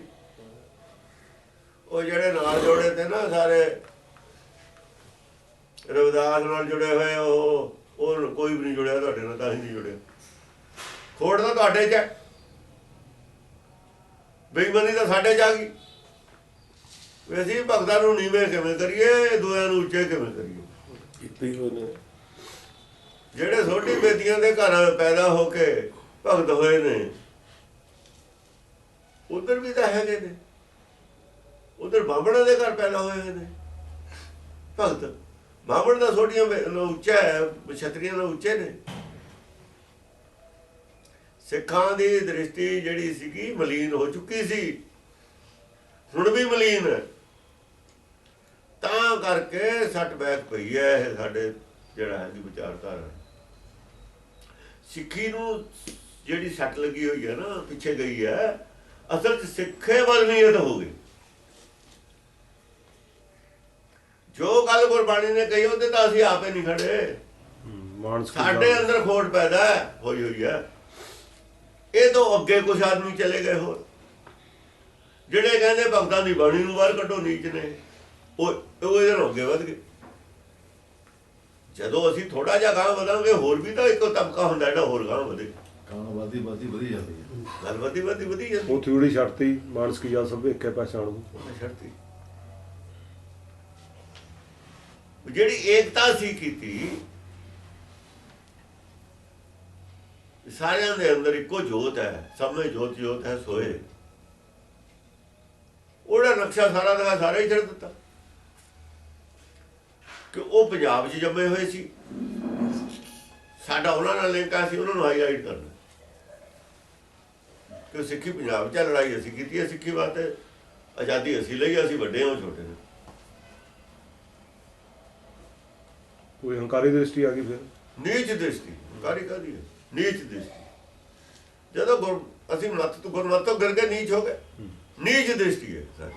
ਉਹ ਜਿਹੜੇ ਨਾਲ ਜੋੜੇ ਤੇ ਨਾ ਸਾਰੇ, ਰਵਿਦਾਸ ਨਾਲ ਜੁੜੇ ਹੋਏ, ਉਹ ਕੋਈ ਵੀ ਨਹੀਂ ਜੁੜਿਆ ਤੁਹਾਡੇ ਨਾਲ, ਤਾਂ ਹੀ ਨਹੀਂ ਜੁੜਿਆ। ਖੋੜ ਤਾਂ ਤੁਹਾਡੇ 'ਚ ਹੈ, ਬੇਈਮਾਨੀ ਤਾਂ ਸਾਡੇ 'ਚ ਆ ਗਈ। ਵੀ ਅਸੀਂ ਭਗਤਾਂ ਨੂੰ ਨੀਵੇਂ ਕਿਵੇਂ ਕਰੀਏ, ਦੂਆਂ ਨੂੰ ਉੱਚੇ ਕਿਵੇਂ ਕਰੀਏ। ਜਿਹੜੇ ਸੋਢੀ ਬੇਦੀਆਂ ਦੇ ਘਰ ਪੈਦਾ ਹੋ ਕੇ ਭਗਤ ਹੋਏ ਨੇ, ਉਧਰ ਵੀ ਤਾਂ ਹੈਗੇ ਨੇ। ਉਧਰ ਬਾਹਮਣਾਂ ਦੇ ਘਰ ਪੈਦਾ ਹੋਏ ਨੇ ਭਗਤ। ਬਾਹਮਣ ਦਾ ਸੋਢੀਆਂ ਉੱਚਾ ਹੈ, ਛਤਰੀਆਂ ਨਾਲ ਉੱਚੇ ਨੇ। ਸਿੱਖਾਂ ਦੀ ਦ੍ਰਿਸ਼ਟੀ ਜਿਹੜੀ ਸੀਗੀ ਮਲੀਨ ਹੋ ਚੁੱਕੀ ਸੀ, ਹੁਣ ਵੀ ਮਲੀਨ ਹੈ। ਤਾਂ ਕਰਕੇ ਸੱਟ ਬੈਕ ਪਈ ਹੈ ਇਹ ਸਾਡੇ ਜਿਹੜਾ ਹੈ ਦੀ ਵਿਚਾਰਧਾਰਾ। ਸਿੱਖੀ ਨੂੰ ਜਿਹੜੀ ਸੱਟ ਲੱਗੀ ਹੋਈ ਹੈ ਨਾ, ਪਿੱਛੇ ਗਈ ਹੈ, ਅਸਲ 'ਚ ਸਿੱਖੇ ਬਦਨੀਅਤ ਹੋ ਗਈ। ਜੋ ਗੱਲ ਗੁਰਬਾਣੀ ਨੇ ਕਹੀ ਉਹਦੇ ਤਾਂ ਅਸੀਂ ਆਪੇ ਨਹੀਂ ਖੜੇ। ਸਾਡੇ ਅੰਦਰ ਖੋਟ ਪੈਦਾ ਹੋਈ ਹੋਈ ਹੈ। ਇਹ ਤੋਂ ਅੱਗੇ ਕੁਝ ਆਦਮੀ ਚਲੇ ਗਏ ਹੋਰ, ਜਿਹੜੇ ਕਹਿੰਦੇ ਭਗਤਾਂ ਦੀ ਬਾਣੀ ਨੂੰ ਬਾਹਰ ਕੱਢੋ, ਨੀਚ ਨੇ, ਉਹ ਇਹਦੇ ਨਾਲ ਅੱਗੇ ਵੱਧ ਗਏ। ਜਦੋਂ ਅਸੀਂ ਥੋੜਾ ਜਿਹਾ ਗਾਂਹ ਵਧਾਂਗੇ, ਹੋਰ ਵੀ ਤਾਂ ਇੱਕ ਤਬਕਾ ਹੁੰਦਾ ਜਿਹੜਾ ਹੋਰ ਗਾਂਹ ਵਧੇ। ਵਧੀ ਜਾਂਦੀ ਹੈ ਗੱਲ ਵਧੀ ਜਾਂਦੀ। ਉਹ ਥੋੜੀ ਛੱਡਤੀ ਮਾਨਸਿਕ ਜਾਂ ਸਭ ਵੇਖੇ ਪਹਿਚਾਣ ਨੂੰ ਛੱਡਤੀ। ਜਿਹੜੀ ਏਕਤਾ ਸੀ ਕੀਤੀ, ਸਾਰਿਆਂ ਦੇ ਅੰਦਰ ਇੱਕੋ ਜੋਤ ਹੈ, ਸਭ ਵਿੱਚ ਜੋਤ ਜੋਤ ਹੈ ਸੋਏ। ਉਹਦਾ ਨਕਸ਼ਾ ਸਾਰਾ ਦਾ ਸਾਰਾ ਹੀ ਛੱਡ ਦਿੱਤਾ ਕਿ ਉਹ ਪੰਜਾਬ 'ਚ ਜੰਮੇ ਹੋਏ ਸੀ। ਸਾਡਾ ਉਹਨਾਂ ਨਾਲ ਲਿੰਕ ਆ, ਸੀ ਉਹਨਾਂ ਨੂੰ ਹਾਈਲਾਈਟ ਕਰਨਾ ਕਿ ਸਿੱਖੀ ਪੰਜਾਬ 'ਚ ਲੜਾਈ ਅਸੀਂ ਕੀਤੀ ਹੈ, ਸਿੱਖੀ ਵਾਸਤੇ ਆਜ਼ਾਦੀ ਅਸੀਂ ਲਈ, ਅਸੀਂ ਵੱਡੇ ਹਾਂ ਛੋਟੇ ਨੇ। ਕੋਈ ਹੰਕਾਰੀ ਦ੍ਰਿਸ਼ਟੀ ਆ ਗਈ ਫਿਰ, ਨੀਚ ਦ੍ਰਿਸ਼ਟੀ। ਹੰਕਾਰੀ ਕਾਹਦੀ ਹੈ? ਨੀਚ ਦ੍ਰਿਸ਼ਟੀ। ਜਦੋਂ ਅਸੀਂ ਗੁਰਮਤਿ ਤੋਂ ਗਿਰ ਕੇ ਨੀਚ ਹੋ ਗਏ, ਨੀਚ ਦ੍ਰਿਸ਼ਟੀ ਹੈ ਸਾਡੀ।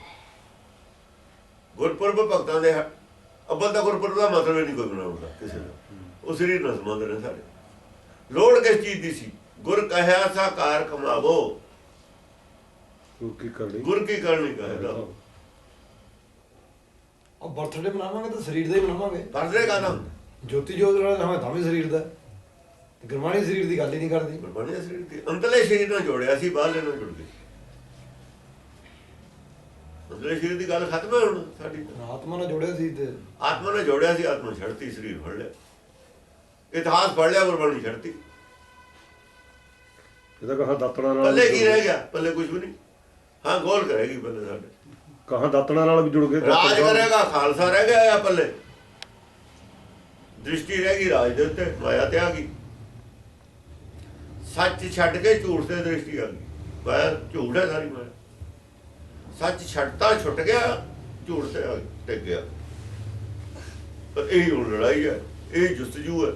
ਗੁਰਪੁਰਬ ਭਗਤਾਂ ਦੇ ਅੱਬਲ ਦਾ ਗੁਰਪੁਰਬ ਦਾ ਮਤਲਬ ਨਹੀਂ ਕੋਈ ਬਣਾਉਂਦਾ ਕਿਸੇ ਦਾ, ਉਹ ਸਰੀਰ ਨਾਲ ਸੰਬੰਧ ਨੇ ਸਾਡੇ। ਲੋੜ ਕਿਸ ਚੀਜ਼ ਦੀ ਸੀ? ਗੁਰ ਕਹਿਆ ਸਾ ਕਾਰ ਕਮਾਵੋ, ਗੁਰ ਕੀ ਕਰਨੀ ਕਹੇਗਾ। ਉਹ ਬਰਥਡੇ ਮਨਾਵਾਂਗੇ ਤਾਂ ਸਰੀਰ ਦਾ ਹੀ ਮਨਾਵਾਂਗੇ। ਬਰਥਡੇ ਕਾਹਦਾ ਹੁੰਦਾ? ਜੋਤੀ ਜੋਤ ਨਾਲ ਹਮੇ ਤਾਂ ਵੀ ਸਰੀਰ ਦਾ। ਗੁਰਬਾਣੀ ਸਰੀਰ ਦੀ ਗੱਲ ਹੀ ਨਹੀਂ ਕਰਦੀ। ਗੁਰਬਾਣੀ ਸਰੀਰ ਦੀ ਅੰਦਰਲੇ ਸਰੀਰ ਨਾਲ ਜੋੜਿਆ ਸੀ, ਬਾਹਰਲੇ ਨਾਲ ਜੁੜ ਗਏ। ਅੰਦਰਲੇ ਸਰੀਰ ਦੀ ਗੱਲ ਖਤਮ ਹੈ ਹੁਣ ਸਾਡੀ। ਆਤਮਾ ਨਾਲ ਜੋੜਿਆ ਸੀ ਤੇ ਆਤਮਾ ਨੇ ਜੋੜਿਆ ਸੀ, ਆਤਮਾ ਛੱਡਤੀ, ਸਰੀਰ ਫੜ ਲਿਆ, ਇਤਿਹਾਸ ਪੜ ਲਿਆ, ਗੁਰਬਾਣੀ ਛੱਡਤੀ। ਇਹਦਾ ਕਹਾਂ ਦਾਤਣਾ ਨਾਲ ਪੱਲੇ ਕੀ ਰਹਿ ਗਿਆ? ਪੱਲੇ ਕੁਝ ਵੀ ਨਹੀਂ। ਹਾਂ, ਗੋਲ ਕਰੇਗੀ ਪੱਲੇ ਸਾਡੇ, ਕਹਾਂ ਦਾਤਣਾ ਨਾਲ ਵੀ ਜੁੜ ਕੇ ਰਾਜ ਕਰੇਗਾ, ਖਾਲਸਾ ਰਹਿ ਗਿਆ ਆ ਪੱਲੇ, ਦ੍ਰਿਸ਼ਟੀ ਰਹਿ ਗਈ ਰਾਜ ਦੇ ਉੱਤੇ, ਮਾਇਆ ਤੇ ਆ ਗਈ। ਸੱਚ ਛੱਡ ਕੇ ਝੂਠ ਤੇ ਦ੍ਰਿਸ਼ਟੀ ਆ ਗਈ। ਮਾਇਆ ਝੂਠ ਹੈ ਸਾਰੀ ਮਾਇਆ। ਸੱਚ ਛੱਡਤਾ, ਛੁੱਟ ਗਿਆ, ਝੂਠ ਤੇ ਆ ਟਿਕ ਗਿਆ। ਪਰ ਇਹੀ ਹੁਣ ਲੜਾਈ ਹੈ, ਇਹ ਜੁਸਤਜੂ ਹੈ,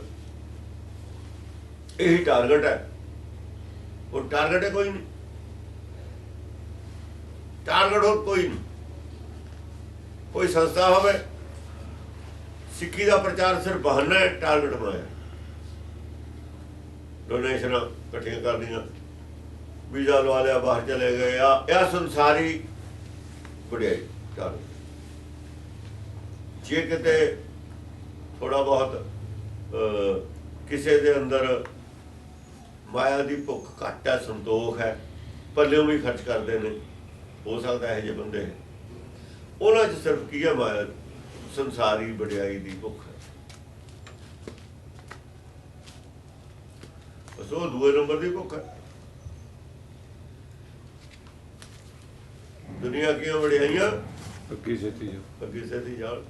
ਇਹੀ ਟਾਰਗੇਟ ਹੈ। ਉਹ ਟਾਰਗੇਟ ਹੈ ਕੋਈ ਨਹੀਂ, ਟਾਰਗੇਟ ਹੋਰ ਕੋਈ ਨਹੀਂ। ਕੋਈ ਸੰਸਥਾ ਹੋਵੇ, ਸਿੱਖੀ ਦਾ ਪ੍ਰਚਾਰ ਸਿਰਫ ਬਹਾਨਾ ਹੈ, ਟਾਰਗੇਟ ਮਾਇਆ। ਡੋਨੇਸ਼ਨਾਂ ਇਕੱਠੀਆਂ ਕਰਨੀਆਂ, ਵੀਜ਼ਾ ਲਵਾ ਲਿਆ, ਬਾਹਰ ਚਲੇ ਗਏ, ਆ ਸੰਸਾਰੀ ਵਡਿਆਈ ਟਾਰਗੇਟ। ਜੇ ਕਿਤੇ ਥੋੜਾ ਬਹੁਤ ਕਿਸੇ ਦੇ ਅੰਦਰ ਮਾਇਆ ਦੀ ਭੁੱਖ ਘੱਟ ਹੈ, ਸੰਤੋਖ ਹੈ, ਪੱਲਿਓਂ ਵੀ ਖਰਚ ਕਰਦੇ ਨੇ, ਹੋ ਸਕਦਾ ਇਹੋ ਜਿਹੇ ਬੰਦੇ ਉਹਨਾਂ 'ਚ ਸਿਰਫ ਕੀ ਹੈ? ਮਾਇਆ, ਸੰਸਾਰੀ ਵਡਿਆਈ ਦੀ ਭੁੱਖ ਹੈ। ਬਸ ਉਹ ਦੂਏ ਨੰਬਰ ਦੀ ਭੁੱਖ ਹੈ। ਦੁਨੀਆ ਕਿਉਂ ਵਡਿਆਈਆਂ? ਅੱਗੇ ਛੇਤੀ ਅੱਗੇ ਸੇਤੀ ਜਾਣ।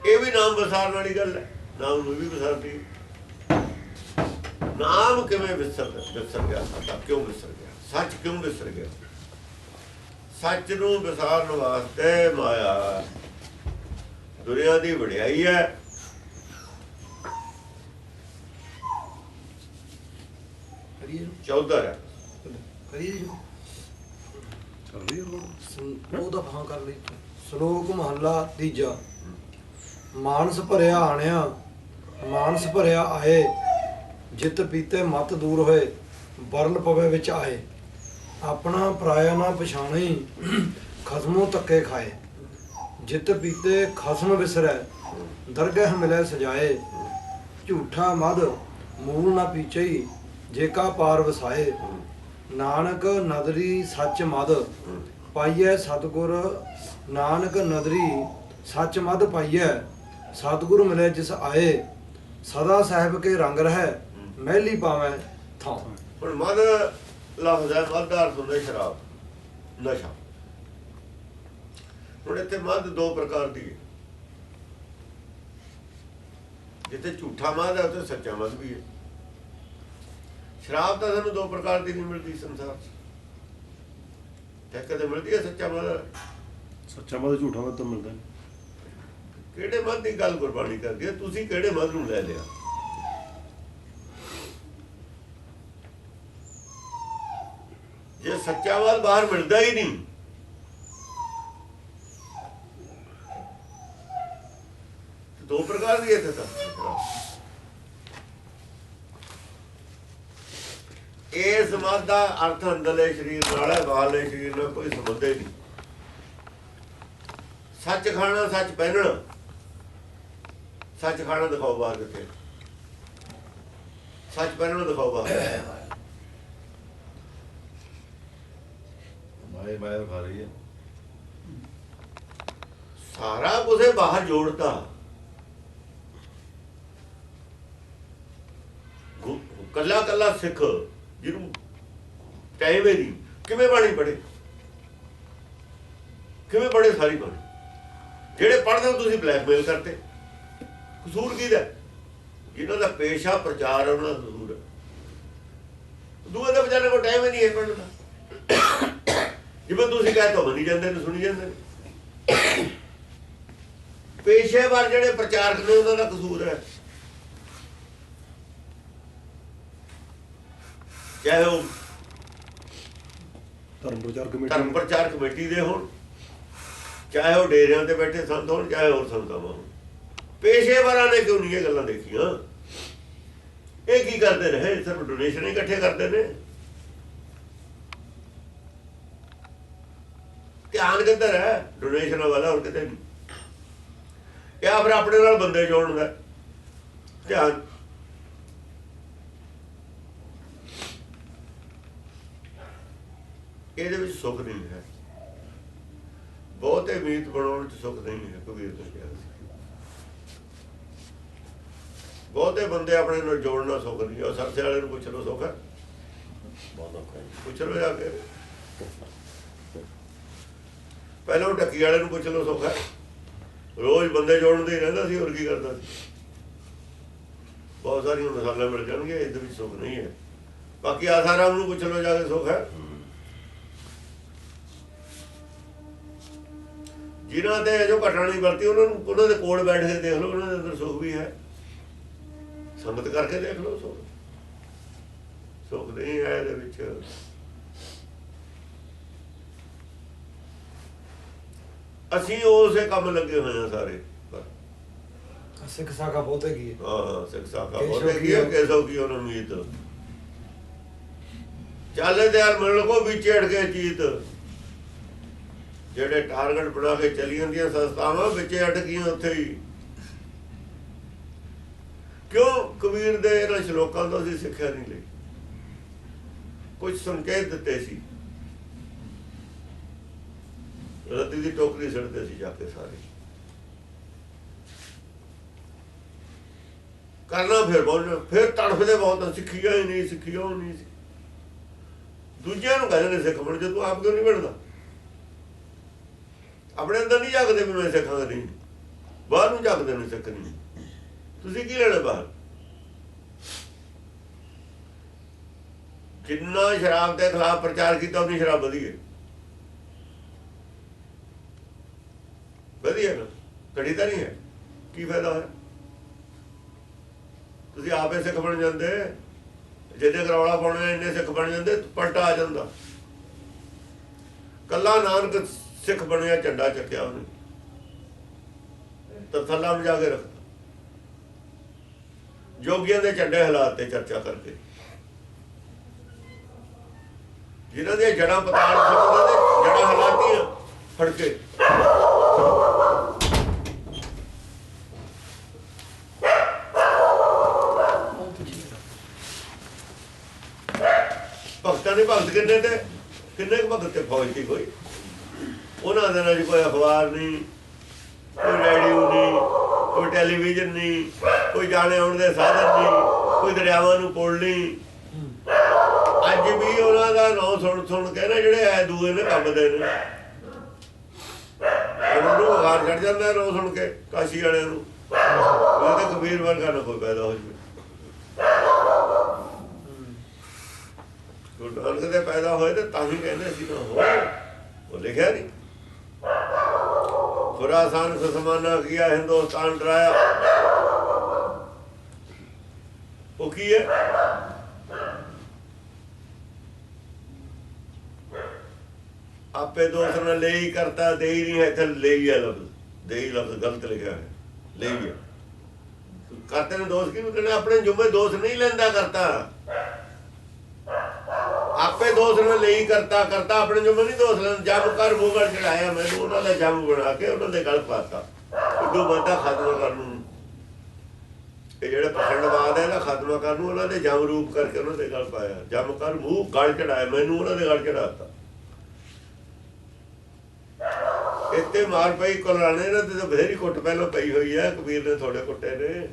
ਇਹ ਵੀ ਨਾਮ ਵਿਸਾਰਨ ਵਾਲੀ ਗੱਲ ਹੈ। ਨਾਮ ਨੂੰ ਵੀ ਵਿਸਾਰਦੀ। ਨਾਮ ਕਿਵੇਂ ਵਿਸਰ ਗਿਆ ਸਾਡਾ? ਕਿਉਂ ਵਿਸਰ ਗਿਆ? ਸੱਚ ਕਿਉਂ ਵਿਸਰ ਗਿਆ? ਸੱਚ ਨੂੰ ਵਿਸਾਰਨ ਵਾਸਤੇ ਮਾਇਆ ਦੁਨੀਆ ਦੀ ਵਡਿਆਈ ਹੈ। ਚੌਧਰ ਹੈ। ਕਰੀਏ ਚੱਲ ਰਹੀ ਹੈ ਉਹ ਤਾਂ ਹਾਂ ਕਰ ਲਈ। ਸ਼ਲੋਕ ਮਹੱਲਾ ਤੀਜਾ। ਮਾਨਸ ਭਰਿਆ ਆਣਿਆ, ਮਾਨਸ ਭਰਿਆ ਆਏ, ਜਿਤ ਪੀਤੇ ਮਤ ਦੂਰ ਹੋਏ, ਬਰਲ ਪਵੇ ਵਿੱਚ ਆਏ। ਆਪਣਾ ਪਰਾਇਆ ਨਾ ਪਛਾਣੀ, ਖਸਮੋਂ ਧੱਕੇ ਖਾਏ। ਜਿਤ ਪੀਤੇ ਖਸਮ ਵਿਸਰੈ, ਦਰਗਹ ਮਿਲੇ ਸਜਾਏ। ਝੂਠਾ ਮਦ ਮੂਲ ਨਾ ਪੀਚਈ, ਜੇਕਾ ਪਾਰ ਵਸਾਏ। ਨਾਨਕ ਨਦਰੀ ਸੱਚ ਮਦ ਪਾਈਐ ਸਤਿਗੁਰ, ਨਾਨਕ ਨਦਰੀ ਸੱਚ ਮਦ ਪਾਈਐ, ਸਤਿਗੁਰ ਮਿਲੇ ਜਿਸ ਆਏ। ਸਦਾ ਸਾਹਿਬ ਕੇ ਰੰਗ ਰਹਿ, ਮਹਿਲੀ ਪਾਵੈ ਥਾਂ। ਹੁਣ ਮਦ ਲਫ਼ਜ਼ ਹੈ, ਮਦ ਦਾ ਅਰਥ ਹੁੰਦਾ ਸ਼ਰਾਬ, ਨਸ਼ਾ। ਹੁਣ ਇੱਥੇ ਮਦ ਦੋ ਪ੍ਰਕਾਰ ਦੀ ਹੈ। ਜਿੱਥੇ ਝੂਠਾ ਮਦ ਹੈ ਉੱਥੇ ਸੱਚਾ ਮਦ ਵੀ ਹੈ। ਸ਼ਰਾਬ ਤਾਂ ਸਾਨੂੰ ਦੋ ਪ੍ਰਕਾਰ ਦੀ ਨਹੀਂ ਮਿਲਦੀ ਸੰਸਾਰ 'ਚ। ਕਦੇ ਮਿਲਦੀ ਹੈ ਸੱਚਾ ਮਦ? ਸੱਚਾ ਮਤ ਝੂਠਾ ਮਤ ਤਾਂ ਮਿਲਦਾ ਨਹੀਂ। ਕਿਹੜੇ ਮਦ ਦੀ ਗੱਲ ਗੁਰਬਾਣੀ ਕਰਦੀ ਹੈ? ਤੁਸੀਂ ਕਿਹੜੇ ਮਦ ਨੂੰ ਲੈ ਲਿਆ? ਜੇ ਸੱਚਾ ਮਦ ਬਾਹਰ ਮਿਲਦਾ ਹੀ ਨਹੀਂ, ਦੋ ਪ੍ਰਕਾਰ ਦੀ ਇੱਥੇ ਤਾਂ। ਇਸ ਮਦ ਦਾ ਅਰਥ ਅੰਦਰਲੇ ਸਰੀਰ ਨਾਲ ਹੈ, ਬਾਹਰਲੇ ਸਰੀਰ ਨਾਲ ਕੋਈ ਸੰਬੰਧ ਹੀ ਨਹੀਂ। ਸੱਚ ਖਾਣਾ, ਸੱਚ ਪਹਿਨਣਾ। ਸੱਚ ਖਾਣਾ ਦਿਖਾਓ ਬਾਹਰ ਕਿੱਥੇ? ਸੱਚ ਪਹਿਨਣਾ ਦਿਖਾਓ ਬਾਹਰ। ਮਾਇਆ ਖਾ ਰਹੀ ਹੈ। ਸਾਰਾ ਕੁਛ ਬਾਹਰ ਜੋੜਤਾ। ਕੱਲਾ ਕੱਲਾ ਸਿੱਖ ਜਿਹਨੂੰ ਟਾਈਮ ਹੀ ਨਹੀਂ, ਕਿਵੇਂ ਬਾਣੀ ਪੜ੍ਹੇ? ਕਿਵੇਂ ਪੜ੍ਹੇ ਸਾਰੀ ਬਾਣੀ? ਜਿਹੜੇ ਪੜ੍ਹਦੇ ਹੋ ਤੁਸੀਂ ਬਲੈਕਮੇਲ ਕਰਤੇ। ਕਸੂਰ ਕਿਹਦਾ? ਜਿਹਨਾਂ ਦਾ ਪੇਸ਼ਾ ਪ੍ਰਚਾਰ ਹੈ ਉਹਨਾਂ ਦਾ ਕਸੂਰ ਹੈ। ਦੂਏ ਦੇ ਵਿਚਾਰੇ ਕੋਲ ਟਾਈਮ ਹੀ ਨਹੀਂ ਹੈ ਪੜ੍ਹਨ ਦਾ। ਜਿਵੇਂ ਤੁਸੀਂ ਕਹੇ ਤਾਂ ਮੰਨੀ ਜਾਂਦੇ ਨੇ, ਸੁਣੀ ਜਾਂਦੇ ਨੇ। ਪੇਸ਼ੇਵਾਰ ਜਿਹੜੇ ਪ੍ਰਚਾਰਕ ਨੇ ਉਹਨਾਂ ਦਾ ਕਸੂਰ ਹੈ। ਚਾਹੇ ਉਹ ਧਰਮ ਪ੍ਰਚਾਰ ਕਮੇਟੀ ਦੇ ਹੋਣ, ਚਾਹੇ ਉਹ ਡੇਰਿਆਂ ਤੇ ਬੈਠੇ ਸੰਤ ਹੋਣ, ਚਾਹੇ ਹੋਰ ਸੰਤਾਂ ਹੋਣ। ਪੇਸ਼ੇਵਾਰਾਂ ਨੇ ਕਿਉਂ ਨਹੀਂ ਇਹ ਗੱਲਾਂ ਦੇਖੀਆਂ? ਇਹ ਕੀ ਕਰਦੇ ਰਹੇ? ਸਿਰਫ ਡੋਨੇਸ਼ਨ ਹੀ ਇਕੱਠੇ ਕਰਦੇ ਨੇ। ਧਿਆਨ ਕਿੱਧਰ ਹੈ? ਡੋਨੇਸ਼ਨਾਂ ਵਾਲਾ ਹੋਰ ਕਿਤੇ ਨਹੀਂ। ਜਾਂ ਫਿਰ ਆਪਣੇ ਨਾਲ ਬੰਦੇ ਜੋੜਨ ਦਾ ਧਿਆਨ। ਇਹਦੇ ਵਿੱਚ ਸੁੱਖ ਨਹੀਂ ਹੈ। ਬਹੁਤੇ ਮੀਤ ਬਣਾਉਣ 'ਚ ਸੁੱਖ ਨਹੀਂ ਹੈ। ਕਬੀਰ ਨੇ ਕਿਹਾ ਸੀ ਬਹੁਤੇ ਬੰਦੇ ਆਪਣੇ ਨਾਲ ਜੋੜਨਾ ਸੁੱਖ ਨਹੀਂ। ਉਹ ਸਰਸੇ ਵਾਲੇ ਨੂੰ ਪੁੱਛ ਲਓ ਸੁੱਖ ਹੈ? ਪੁੱਛ ਲਓ ਜਾ ਕੇ। ਪਹਿਲਾਂ ਉਹ ਢੱਕੀ ਵਾਲੇ ਨੂੰ ਪੁੱਛ ਲਓ ਸੁੱਖ ਹੈ? ਰੋਜ਼ ਬੰਦੇ ਜੋੜਨ ਦੇ ਹੀ ਰਹਿੰਦਾ ਸੀ, ਹੋਰ ਕੀ ਕਰਦਾ ਸੀ? ਬਹੁਤ ਸਾਰੀਆਂ ਮਿਸਾਲਾਂ ਮਿਲ ਜਾਣਗੀਆਂ, ਇਹਦੇ ਵਿੱਚ ਸੁੱਖ ਨਹੀਂ ਹੈ। ਬਾਕੀ ਆਸਾਰਾਮ ਨੂੰ ਪੁੱਛ ਲਓ ਜਾ ਕੇ ਸੁੱਖ ਹੈ? ਜਿਨ੍ਹਾਂ ਤੇ ਜੋ ਘਟਨਾ ਨਹੀਂ ਵਰਤੀ ਉਹਨਾਂ ਦੇ ਕੋਲ ਬੈਠ ਕੇ ਦੇਖ ਲਓ, ਉਹਨਾਂ ਦੇ ਅੰਦਰ ਸੁੱਖ ਵੀ ਹੈ। ਸੰਗਤ ਕਰਕੇ ਦੇਖ ਲਓ, ਸੁੱਖ ਨਹੀਂ ਹੈ ਇਹਦੇ ਵਿੱਚ। ਅਸੀਂ ਉਸੇ ਕੰਮ ਲੱਗੇ ਹੋਏ ਹਾਂ ਸਾਰੇ। ਸਿੱਖ ਸਾਖਾ ਬਹੁਤੇ ਕੀ ਹੈ। ਹਾਂ, ਸਿੱਖ ਸਾਖਾ ਬਹੁਤੇ ਕੀ ਹੈ, ਕੈਸੋ ਕੀ ਉਹਨਾਂ ਮੀਤ ਚੱਲੇ ਤੇ ਯਾਰ ਮਿਲਣ ਕੋ ਵਿੱਚ ਢੜ ਕੇ ਚੀਤ। ਜਿਹੜੇ ਟਾਰਗੇਟ ਬਣਾ ਕੇ ਚੱਲੀ ਜਾਂਦੀਆਂ ਸੰਸਥਾਵਾਂ ਵਿੱਚ ਅਟਕੀਆਂ ਉੱਥੇ ਹੀ। ਕਿਉਂ? ਕਬੀਰ ਦੇ ਇਹਨਾਂ ਸ਼ਲੋਕਾਂ ਤੋਂ ਅਸੀਂ ਸਿੱਖਿਆ ਨਹੀਂ ਲਈ। ਕੁਝ ਸੰਕੇਤ ਦਿੱਤੇ ਸੀ, ਰੱਤੀ ਦੀ ਟੋਕਰੀ ਸਿੱਟਦੇ ਸੀ ਜਾ ਕੇ ਸਾਰੇ। ਕਰਨਾ ਫਿਰ ਤੜਫਦੇ ਬਹੁਤ, ਸਿੱਖੀਆਂ ਹੀ ਨਹੀਂ, ਸਿੱਖੀਆਂ ਨਹੀਂ ਸੀ। ਦੂਜਿਆਂ ਨੂੰ ਕਹਿੰਦੇ ਨੇ ਸਿੱਖ ਬਣ, ਜੇ ਤੂੰ ਆਪ ਕਿਉਂ ਨਹੀਂ ਬਣਦਾ? ਆਪਣੇ ਅੰਦਰ ਨਹੀਂ ਜਾਗਦੇ ਵੀ ਮੈਂ ਸਿੱਖਾਂਗਾ ਨਹੀਂ, ਬਾਹਰ ਨੂੰ ਜਾਗਦੇ ਨੇ ਸਿੱਖ ਨਹੀਂ। ਤੁਸੀਂ ਕੀ ਲੈਣਾ ਬਾਹਰ? ਜਿੰਨਾ ਸ਼ਰਾਬ ਦੇ ਖਿਲਾਫ ਪ੍ਰਚਾਰ ਕੀਤਾ ਉਨੀ ਸ਼ਰਾਬ ਵਧੀਆ ਨਾ, ਘੜੀ ਤਾਂ ਨਹੀਂ ਹੈ। ਕੀ ਫਾਇਦਾ ਹੋਇਆ? ਤੁਸੀਂ ਆਪੇ ਸਿੱਖ ਬਣ ਜਾਂਦੇ, ਜਿੰਨੇ ਕਰੌਲਾ ਪਾਉਣੇ ਇੰਨੇ ਸਿੱਖ ਬਣ ਜਾਂਦੇ, ਪਲਟਾ ਆ ਜਾਂਦਾ। ਕੱਲਾ ਨਾਨਕ ਸਿੱਖ ਬਣਿਆ, ਝੰਡਾ ਚੱਕਿਆ ਉਹਨੇ, ਤਰਥੱਲਾ ਵਜਾ ਕੇ ਰੱਖਦਾ। ਜੋਗੀਆਂ ਦੇ ਝੰਡੇ ਹਾਲਾਤ ਤੇ ਚਰਚਾ ਕਰਕੇ, ਜਿਨ੍ਹਾਂ ਦੀਆਂ ਜੜਾਂ ਪਤਾਲ ਸਮਝਦੇ ਨੇ, ਜੜਾਂ ਹਾਲਾਤੀਆਂ ਫੜ ਕੇ। ਭਗਤਾਂ ਨੇ ਭਗਤ ਕਿੰਨੇ ਤੇ, ਕਿੰਨੇ ਕੁ ਭਗਤ ਤੇ ਫੌਜ ਸੀ ਕੋਈ? ਉਹਨਾਂ ਦੇ ਨਾਲ ਕੋਈ ਅਖਬਾਰ ਨਹੀਂ, ਕੋਈ ਰੇਡੀਓ ਨਹੀਂ, ਕੋਈ ਟੈਲੀਵਿਜ਼ਨ ਨਹੀਂ, ਕੋਈ ਜਾਣੇ ਆਉਣ ਦੇ ਸਾਧਨ ਨਹੀਂ, ਕੋਈ ਦਰਿਆਵਾਂ ਨੂੰ ਪੁੱਲ ਨਹੀਂ। ਅੱਜ ਵੀ ਉਹਨਾਂ ਦਾ ਨਾਂ ਸੁਣ ਕੇ ਨਾ ਜਿਹੜੇ ਐ ਦੂਏ ਨੇ ਕੰਬਦੇ ਨੇ। ਉਹਨਾਂ ਨੂੰ ਬੁਖਾਰ ਚੜ ਜਾਂਦਾ ਨਾਂ ਸੁਣ ਕੇ, ਕਾਸ਼ੀ ਵਾਲਿਆਂ ਨੂੰ। ਉਹ ਤਾਂ ਕਬੀਰ ਵਰਗਾ ਨਾ ਕੋਈ ਪੈਦਾ ਹੋ ਜਾਵੇ। ਗੁਰੂ ਨਾਨਕ ਦੇ ਪੈਦਾ ਹੋਏ ਤੇ ਤਾਂ ਹੀ ਕਹਿੰਦੇ ਸੀ ਨਾ ਹੋ। ਉਹ ਲਿਖਿਆ ਨਹੀਂ, ਖੁਰਾਸਾਨ ਖਸਮਾਨਾ ਕੀਆ, ਹਿੰਦੁਸਤਾਨ ਡਰਾਇਆ। ਉਹ ਕੀ ਹੈ? ਆਪੇ ਦੋਸਤ ਨਾਲ ਲੈ ਹੀ ਕਰਤਾ, ਦੇ ਹੀ ਨਹੀਂ ਹੈ। ਇੱਥੇ ਲੈ ਹੀ ਹੈ ਲਫ਼ਜ਼, ਦੇ ਹੀ ਲਫ਼ਜ਼ ਗਲਤ ਲਿਖਿਆ ਹੈ, ਲੈ ਹੀ ਹੈ। ਕਰਤੇ ਨੇ ਦੋਸਤ ਕਿਹਨੂੰ ਕਹਿੰਦੇ? ਆਪਣੇ ਜੁਮੇ ਦੋਸਤ ਨਹੀਂ ਲੈਂਦਾ ਕਰਤਾ। ਆਪੇ ਦੋਸਤ ਨੇ ਲਈ ਕਰਤਾ ਆਪਣੇ ਜੁਮੇ ਨਹੀਂ ਦੋਸਤ ਲੈਂਦਾ। ਜੰਮ ਕਰ ਮੂੰਗਲ ਚੜਾਇਆ ਮੈਨੂੰ, ਉਹਨਾਂ ਦਾ ਜੰਮ ਬਣਾ ਕੇ ਉਹਨਾਂ ਦੇ ਗਲ ਪਾਤਾ। ਕਿੱਡੋ ਬੰਦਾ ਖਾਤਮਾ ਕਰਨ ਨੂੰ, ਇਹ ਜਿਹੜੇ ਪਖੰਡਵਾਦ ਹੈ ਇਹਦਾ ਖਾਤਮਾ ਕਰਨ ਨੂੰ ਉਹਨਾਂ ਦੇ ਜੰਮ ਰੂਪ ਕਰਕੇ ਉਹਨਾਂ ਦੇ ਗਲ ਪਾਇਆ। ਜੰਮ ਕਰ ਮੂੰਹ ਗਲ ਚੜਾਇਆ ਮੈਨੂੰ, ਉਹਨਾਂ ਦੇ ਗਲ ਚੜਾਤਾ। ਇੱਥੇ ਮਾਰ ਪਈ ਕੁਲਾਣੇ ਨੇ ਤੇ ਬਥੇਰੀ ਕੁੱਟ ਪਹਿਲਾਂ ਪਈ ਹੋਈ ਹੈ। ਕਬੀਰ ਨੇ ਥੋੜੇ ਕੁੱਟੇ ਨੇ।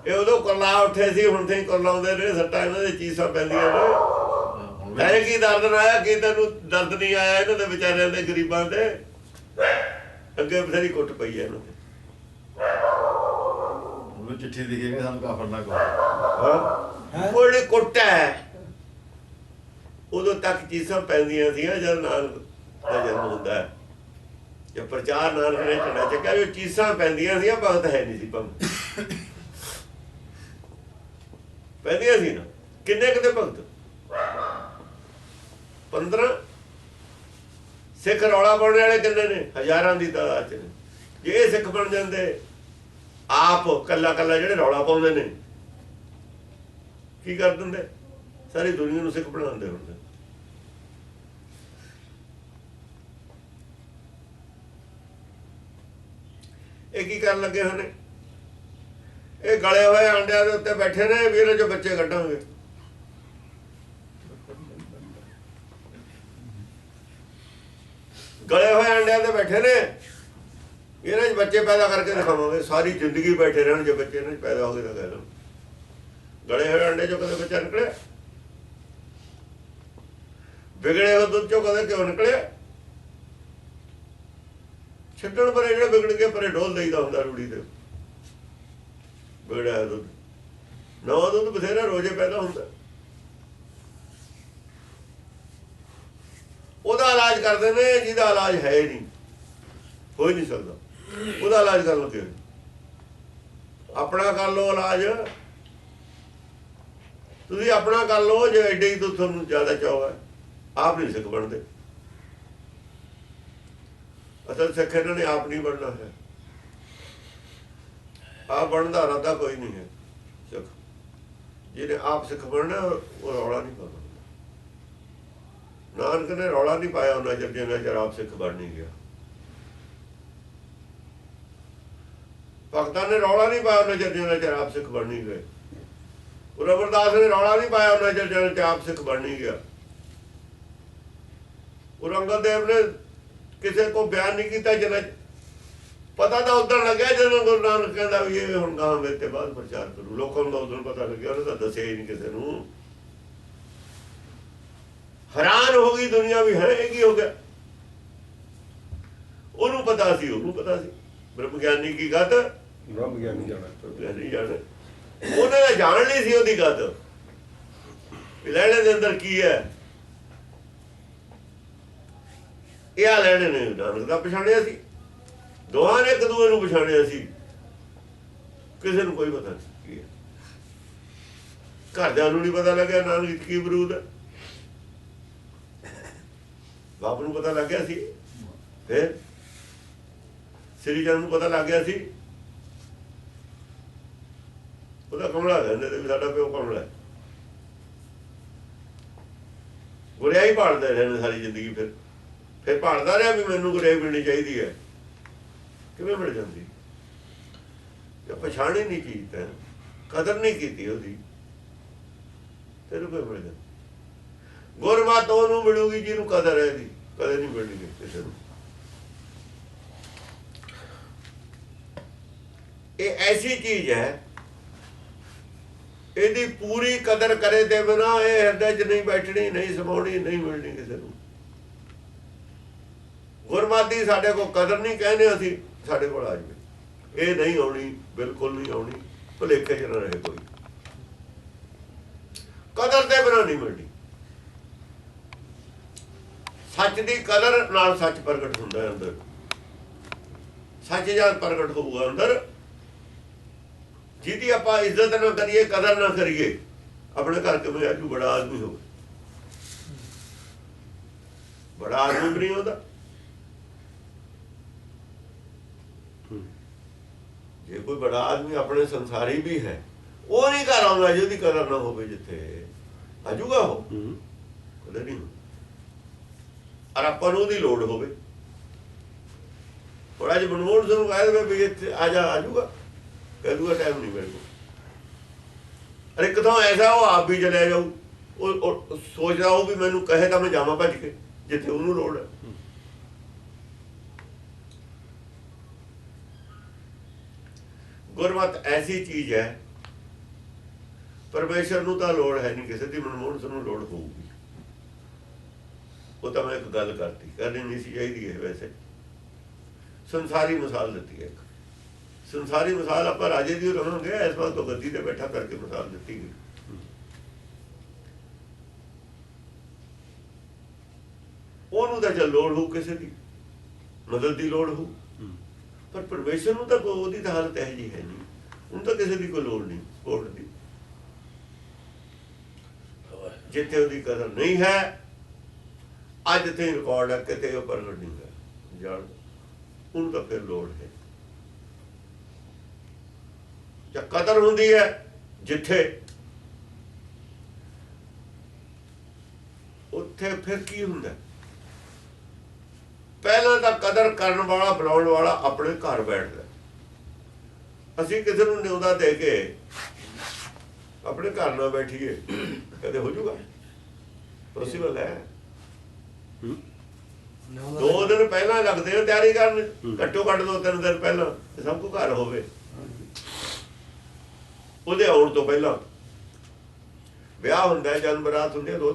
ਇਹ ਉਦੋਂ ਕੁਰਲਾ ਉੱਠੇ ਸੀ, ਹੁਣ ਤੇ ਕੁਰਲਾਉਂਦੇ ਨੇ। ਸੱਟਾਂ ਇਹਨਾਂ ਦੇ ਚੀਸਾਂ ਪੈਂਦੀਆਂ ਨੇ। ਹੈ ਕੀ ਦਰਦ ਆਇਆ, ਕੀ ਤੈਨੂੰ ਦਰਦ ਨਹੀਂ ਆਇਆ? ਇਹਨਾਂ ਦੇ ਵਿਚਾਰਿਆਂ ਦੇ, ਗਰੀਬਾਂ ਦੇ ਅੱਗੇ ਬਥੇਰੀ ਕੁੱਟ ਪਈ ਹੈ ਇਹਨਾਂ ਤੇ। ਉਹਨੂੰ ਚਿੱਠੀ ਲਿਖੀ ਕਿ ਸਾਨੂੰ ਕਾਫਰ ਨਾ ਕਹੋ। ਉਹ ਜਿਹੜੀ ਕੁੱਟ ਹੈ ਉਦੋਂ ਤੱਕ ਚੀਸਾਂ ਪੈਂਦੀਆਂ ਸੀਗੀਆਂ ਜਦ ਨਾਨਕ ਦਾ ਜਨਮ ਹੁੰਦਾ ਹੈ। ਜੇ ਪ੍ਰਚਾਰ ਨਾਨਕ ਨੇ ਝੰਡਾ ਚੱਕਿਆ, ਜੋ ਚੀਸਾਂ ਪੈਂਦੀਆਂ ਸੀਗੀਆਂ, ਭਗਤ ਹੈ ਨਹੀਂ ਸੀ ਭਗਤ ਪੈਂਦੀਆਂ ਸੀ ਨਾ। ਕਿੰਨੇ ਕਿਤੇ ਭਗਤ? 15 ਸਿੱਖ ਰੌਲਾ ਪਾਉਣ ਵਾਲੇ ਕਿੰਨੇ ਨੇ? ਹਜ਼ਾਰਾਂ ਦੀ ਤਾਦਾਦ ਚ ਨੇ। ਜੇ ਇਹ ਸਿੱਖ ਬਣ ਜਾਂਦੇ ਆਪ ਕੱਲਾ ਜਿਹੜੇ ਰੌਲਾ ਪਾਉਂਦੇ ਨੇ, ਕੀ ਕਰ ਦਿੰਦੇ? ਸਾਰੀ ਦੁਨੀਆ ਨੂੰ ਸਿੱਖ ਬਣਾਉਂਦੇ ਹੁੰਦੇ। ਇਹ ਕੀ ਕਰਨ ਲੱਗੇ ਹੋਏ ਨੇ? ਇਹ ਗਲੇ ਹੋਏ ਆਂਡਿਆਂ ਦੇ ਉੱਤੇ ਬੈਠੇ ਨੇ ਵੀ ਇਹਨਾਂ ਚੋਂ ਬੱਚੇ ਕੱਢਾਂਗੇ। ਗਲੇ ਹੋਏ ਅੰਡਿਆਂ ਤੇ ਬੈਠੇ ਨੇ, ਇਹਨਾਂ 'ਚ ਬੱਚੇ ਪੈਦਾ ਕਰਕੇ ਦਿਖਾਵਾਂਗੇ। ਸਾਰੀ ਜ਼ਿੰਦਗੀ ਬੈਠੇ ਰਹਿਣ ਜੇ ਬੱਚੇ ਇਹਨਾਂ 'ਚ ਪੈਦਾ ਹੋ ਗਏ ਤਾਂ ਕਹਿ ਲਓ ਗਲੇ ਹੋਏ ਅੰਡੇ 'ਚੋਂ ਕਦੇ ਬੱਚਾ ਨਿਕਲਿਆ? ਵਿਗੜੇ ਹੋਏ ਦੁੱਧ 'ਚੋਂ ਕਦੇ ਕਿਉਂ ਨਿਕਲਿਆ? ਛੱਡਣ ਪਰੇ ਜਿਹੜੇ ਵਿਗੜ ਕੇ ਪਰੇ ਡੋਲ ਦੇਈਦਾ ਹੁੰਦਾ ਰੂੜੀ ਤੇ। ਵਿਗੜਿਆ ਦੁੱਧ, ਨਵਾਂ ਦੁੱਧ ਬਥੇਰਾ ਰੋਜ਼ੇ ਪੈਦਾ ਹੁੰਦਾ। ਉਹਦਾ ਇਲਾਜ ਕਰਦੇ ਨੇ ਜਿਹਦਾ ਇਲਾਜ ਹੈ ਹੀ ਨਹੀਂ, ਹੋ ਹੀ ਨਹੀਂ ਸਕਦਾ। ਉਹਦਾ ਇਲਾਜ ਕਰਨ ਲੱਗੇ ਆਪਣਾ ਕਰ ਲਓ ਇਲਾਜ। ਤੁਸੀਂ ਆਪਣਾ ਕਰ ਲਓ ਜੇ ਐਡੇ ਹੀ ਤੋਂ ਤੁਹਾਨੂੰ ਜ਼ਿਆਦਾ ਚਾਅ ਹੈ। ਆਪ ਨਹੀਂ ਸਿੱਖ ਬਣਦੇ। ਅਸਲ ਸਿੱਖ ਇਹਨਾਂ ਨੇ ਆਪ ਨਹੀਂ ਬਣਨਾ ਹੈ। ਆਪ ਬਣਨ ਦਾ ਇਰਾਦਾ ਕੋਈ ਨਹੀਂ ਹੈ। ਸਿੱਖ ਜਿਹਨੇ ਆਪ ਸਿੱਖ ਬਣਨਾ ਉਹ ਰੌਲਾ ਨਹੀਂ ਪਾਉਂਦਾ। ਨਾਨਕ ਨੇ ਰੌਲਾ ਨਹੀਂ ਪਾਇਆ ਉਹਨਾਂ ਚਿਰ ਜਿੰਨਾ ਚਿਰ ਆਪ ਸਿੱਖ ਬਣ ਨਹੀਂ ਗਿਆ। ਭਗਤਾਂ ਨੇ ਰੌਲਾ ਨਹੀਂ ਪਾਇਆ ਉਹਨਾਂ ਚਿਰ ਜਿੰਨਾ ਚਿਰ ਆਪ ਸਿੱਖ ਬਣ ਨਹੀਂ ਗਏ। ਗੁਰੂ ਅਮਰਦਾਸ ਨੇ ਰੌਲਾ ਨਹੀਂ ਪਾਇਆ ਉਹਨਾਂ ਚਿਰ ਜਿੰਨਾ ਚਿਰ ਆਪ ਸਿੱਖ ਬਣ ਨਹੀਂ ਗਿਆ। ਗੁਰੂ ਅੰਗਦ ਦੇਵ ਨੇ ਕਿਸੇ ਕੋ ਬਿਆਨ ਨਹੀਂ ਕੀਤਾ ਜਿੰਨਾ ਪਤਾ ਤਾਂ ਉਦੋਂ ਲੱਗਿਆ ਜਦੋਂ ਗੁਰੂ ਨਾਨਕ ਕਹਿੰਦਾ ਵੀ ਇਹ ਹੁਣ ਗਾਂ ਮੇਰੇ ਤੇ ਬਾਅਦ ਪ੍ਰਚਾਰ ਕਰੂ। ਲੋਕਾਂ ਨੂੰ ਤਾਂ ਉਦੋਂ ਪਤਾ ਲੱਗਿਆ, ਉਹਨੇ ਤਾਂ ਦੱਸਿਆ ਹੀ ਨਹੀਂ ਕਿਸੇ ਨੂੰ। ਹੈਰਾਨ ਹੋ ਗਈ ਦੁਨੀਆ ਵੀ ਹੈ ਇਹ ਕੀ ਹੋ ਗਿਆ। ਉਹਨੂੰ ਪਤਾ ਸੀ, ਉਹਨੂੰ ਪਤਾ ਸੀ ਬ੍ਰਹਮ ਗਿਆਨੀ ਕੀ ਗੱਤ ਬ੍ਰਹਮ ਗਿਆਨੀ ਜਾਣਾ ਨਹੀਂ ਜਾਣੇ। ਉਹਨੇ ਤਾਂ ਜਾਣ ਲਈ ਸੀ ਉਹਦੀ ਗੱਤ ਵੀ ਲੈਣੇ ਦੇ ਅੰਦਰ ਕੀ ਹੈ। ਇਹ ਆ ਲੈਣੇ ਨੇ ਨਾਨਕ ਦਾ ਪਛਾਣਿਆ ਸੀ। ਦੋਹਾਂ ਨੇ ਇੱਕ ਦੂਏ ਨੂੰ ਪਛਾਣਿਆ ਸੀ। ਕਿਸੇ ਨੂੰ ਕੋਈ ਪਤਾ ਨਹੀਂ ਕੀ ਹੈ। ਘਰਦਿਆਂ ਨੂੰ ਨਹੀਂ ਪਤਾ ਲੱਗਿਆ ਨਾਨਕ ਕੀ ਬਰੂਦ ਹੈ। ਬਾਪ ਨੂੰ ਪਤਾ ਲੱਗ ਗਿਆ ਸੀ। ਫਿਰ ਸ੍ਰੀ ਚੰਦ ਨੂੰ ਪਤਾ ਲੱਗ ਗਿਆ ਸੀ। ਉਹਦਾ ਕਮਲਾ ਕਹਿੰਦੇ ਤੇ ਵੀ ਸਾਡਾ ਪਿਓ ਕਮਲਾ। ਗੁਰਿਆਈ ਭਾਲਦੇ ਰਹੇ ਨੇ ਸਾਰੀ ਜ਼ਿੰਦਗੀ। ਫਿਰ ਭਾਲਦਾ ਰਿਹਾ ਵੀ ਮੈਨੂੰ ਗੁਰਿਆਈ ਮਿਲਣੀ ਚਾਹੀਦੀ ਹੈ। ਕਿਵੇਂ ਮਿਲ ਜਾਂਦੀ ਜੇ ਪਛਾਣੀ ਨਹੀਂ ਚੀਜ਼ ਤਾਂ ਕਦਰ ਨਹੀਂ ਕੀਤੀ ਉਹਦੀ, ਤੈਨੂੰ ਕਿਵੇਂ ਮਿਲ ਜਾਂਦੀ? ਗੁਰਮਤ ਉਹਨੂੰ ਮਿਲੂਗੀ ਜਿਹਨੂੰ ਕਦਰ ਹੈ ਇਹਦੀ, ਕਦੇ ਨਹੀਂ ਮਿਲਣੀ ਕਿਸੇ ਨੂੰ। ਇਹ ਐਸੀ ਚੀਜ਼ ਹੈ, ਇਹਦੀ ਪੂਰੀ ਕਦਰ ਕਰੇ ਤੇ ਬਿਨਾਂ ਇਹ ਹਿਰਦੇ 'ਚ ਨਹੀਂ ਬੈਠਣੀ, ਨਹੀਂ ਸਮਾਉਣੀ, ਨਹੀਂ ਮਿਲਣੀ ਕਿਸੇ ਨੂੰ। ਗੁਰਮਤਿ ਦੀ ਸਾਡੇ ਕੋਲ ਕਦਰ ਨਹੀਂ ਕਹਿੰਦੇ ਅਸੀਂ, ਸਾਡੇ ਕੋਲ ਆ ਜਾਵੇ। ਇਹ ਨਹੀਂ ਆਉਣੀ, ਬਿਲਕੁਲ ਨਹੀਂ ਆਉਣੀ। ਭੁਲੇਖੇ 'ਚ ਨਾ ਰਹੇ ਕੋਈ। ਕਦਰ ਦੇ ਬਿਨਾਂ ਨਹੀਂ ਮਿਲਣੀ। ਸੱਚ ਦੀ ਕਦਰ ਨਾਲ ਸੱਚ ਪ੍ਰਗਟ ਹੁੰਦਾ ਅੰਦਰ। ਸੱਚ ਜਦ ਪ੍ਰਗਟ ਹੋਊਗਾ ਅੰਦਰ, ਜਿਹਦੀ ਆਪਾਂ ਇੱਜ਼ਤ ਨਾ ਕਰੀਏ, ਕਦਰ ਨਾ ਕਰੀਏ, ਆਪਣੇ ਘਰ ਕਿਵੇਂ ਆਜੂ ਬੜਾ ਆਦਮੀ ਹੋਵੇ। ਬੜਾ ਆਦਮੀ ਵੀ ਨਹੀਂ ਹੁੰਦਾ। ਜੇ ਕੋਈ ਬੜਾ ਆਦਮੀ ਆਪਣੇ ਸੰਸਾਰੀ ਵੀ ਹੈ, ਉਹ ਨਹੀਂ ਘਰ ਆਉਂਦਾ ਜਿਹਦੀ ਕਦਰ ਨਾ ਹੋਵੇ। ਜਿੱਥੇ ਆਜੂਗਾ ਉਹ ਕਦੇ ਨਹੀਂ। ਔਰ ਆਪਾਂ ਨੂੰ ਉਹਦੀ ਲੋੜ ਹੋਵੇ। ਥੋੜਾ ਜਿਹਾ ਮਨਮੋਹਨ ਸਿੰਘ ਨੂੰ ਕਹਿ ਦੇਵੇ ਵੀ ਇੱਥੇ ਆ ਜਾ, ਆਜੂਗਾ? ਕਹਿ ਦੂਗਾ ਟਾਈਮ ਨਹੀਂ ਮੇਰੇ ਕੋਲ। ਅਰੇ ਕਿਥੋਂ ਐਸਾ ਉਹ ਆਪ ਵੀ ਚਲਿਆ ਜਾਊ। ਉਹ ਸੋਚਦਾ ਉਹ ਵੀ ਮੈਨੂੰ ਕਹੇ ਤਾਂ ਮੈਂ ਜਾਵਾਂ ਭੱਜ ਕੇ ਜਿੱਥੇ ਉਹਨੂੰ ਲੋੜ ਹੈ। ਗੁਰਮਤਿ ਐਸੀ ਚੀਜ਼ ਹੈ, ਪਰਮੇਸ਼ਰ ਨੂੰ ਤਾਂ ਲੋੜ ਹੈ ਨਹੀਂ ਕਿਸੇ ਦੀ, ਮਨਮੋਹਨ ਸਿੰਘ ਨੂੰ ਲੋੜ ਹੋਊਗੀ। ਉਹ ਤਾਂ ਮੈਂ ਇੱਕ ਗੱਲ ਕਰਨੀ ਨਹੀਂ ਸੀ ਚਾਹੀਦੀ ਹੈ। ਵੈਸੇ ਸੰਸਾਰੀ ਮਿਸਾਲ ਦਿੱਤੀ ਹੈ ਇੱਕ। ਸੰਸਾਰੀ ਮਿਸਾਲ ਆਪਾਂ ਰਾਜੇ ਦੀ ਰਹਾਂਗੇ, ਇਸ ਵਾਰ ਤੋਂ ਗੱਦੀ ਤੇ ਬੈਠਾ ਕਰਕੇ ਮਿਸਾਲ ਦਿੱਤੀ ਗਈ। ਉਹਨੂੰ ਤਾਂ ਚੱਲ ਲੋੜ ਹੋਊ, ਕਿਸੇ ਦੀ ਮਦਦ ਦੀ ਲੋੜ ਹੋਊ, ਪਰ ਪਰਮੇਸ਼ਰ ਨੂੰ ਤਾਂ ਉਹਦੀ ਤਾਂ ਹਾਲਤ ਇਹੋ ਜਿਹੀ ਹੈ ਨਹੀਂ। ਉਹਨੂੰ ਤਾਂ ਕਿਸੇ ਦੀ ਕੋਈ ਲੋੜ ਨਹੀਂ ਸਪੋਰਟ ਦੀ। ਜਿੱਥੇ ਉਹਦੀ ਕਦਰ ਨਹੀਂ ਹੈ, ਅੱਜ ਤੇ ਰਿਕਾਰਡ ਹੈ, ਕਿਤੇ ਉਹ ਪ੍ਰਗਟ ਨਹੀਂ ਹੈ ਜਾਣ, ਉਹਨੂੰ ਤਾਂ ਫਿਰ ਲੋੜ ਹੈ। ਜਾਂ ਕਦਰ ਹੁੰਦੀ ਹੈ ਜਿੱਥੇ, ਉੱਥੇ ਫਿਰ ਕੀ ਹੁੰਦਾ? ਪਹਿਲਾਂ ਤਾਂ ਕਦਰ ਕਰਨ ਵਾਲਾ, ਬੁਲਾਉਣ ਵਾਲਾ ਆਪਣੇ ਘਰ ਬੈਠਦਾ। ਅਸੀਂ ਕਿਸੇ ਨੂੰ ਨਿਉਂਦਾ ਦੇ ਕੇ ਆਪਣੇ ਘਰ ਨਾ ਬੈਠੀਏ, ਕਦੇ ਹੋ ਜੂਗਾ? ਪੋਸੀਬਲ ਹੈ? 2 ਦਿਨ ਪਹਿਲਾਂ ਲੱਗਦੇ ਨੇ ਤਿਆਰੀ ਕਰਨ, ਘੱਟੋ ਘੱਟ 2-3 ਦਿਨ ਪਹਿਲਾਂ ਤੇ ਸਭ ਕੁ ਘਰ ਹੋਵੇ। ਉਹਦੇ ਆਉਣ ਤੋਂ ਪਹਿਲਾਂ ਵਿਆਹ ਹੁੰਦਾ, ਜਨਮ ਬਰਾਤ ਹੁੰਦੀ ਹੈ, 2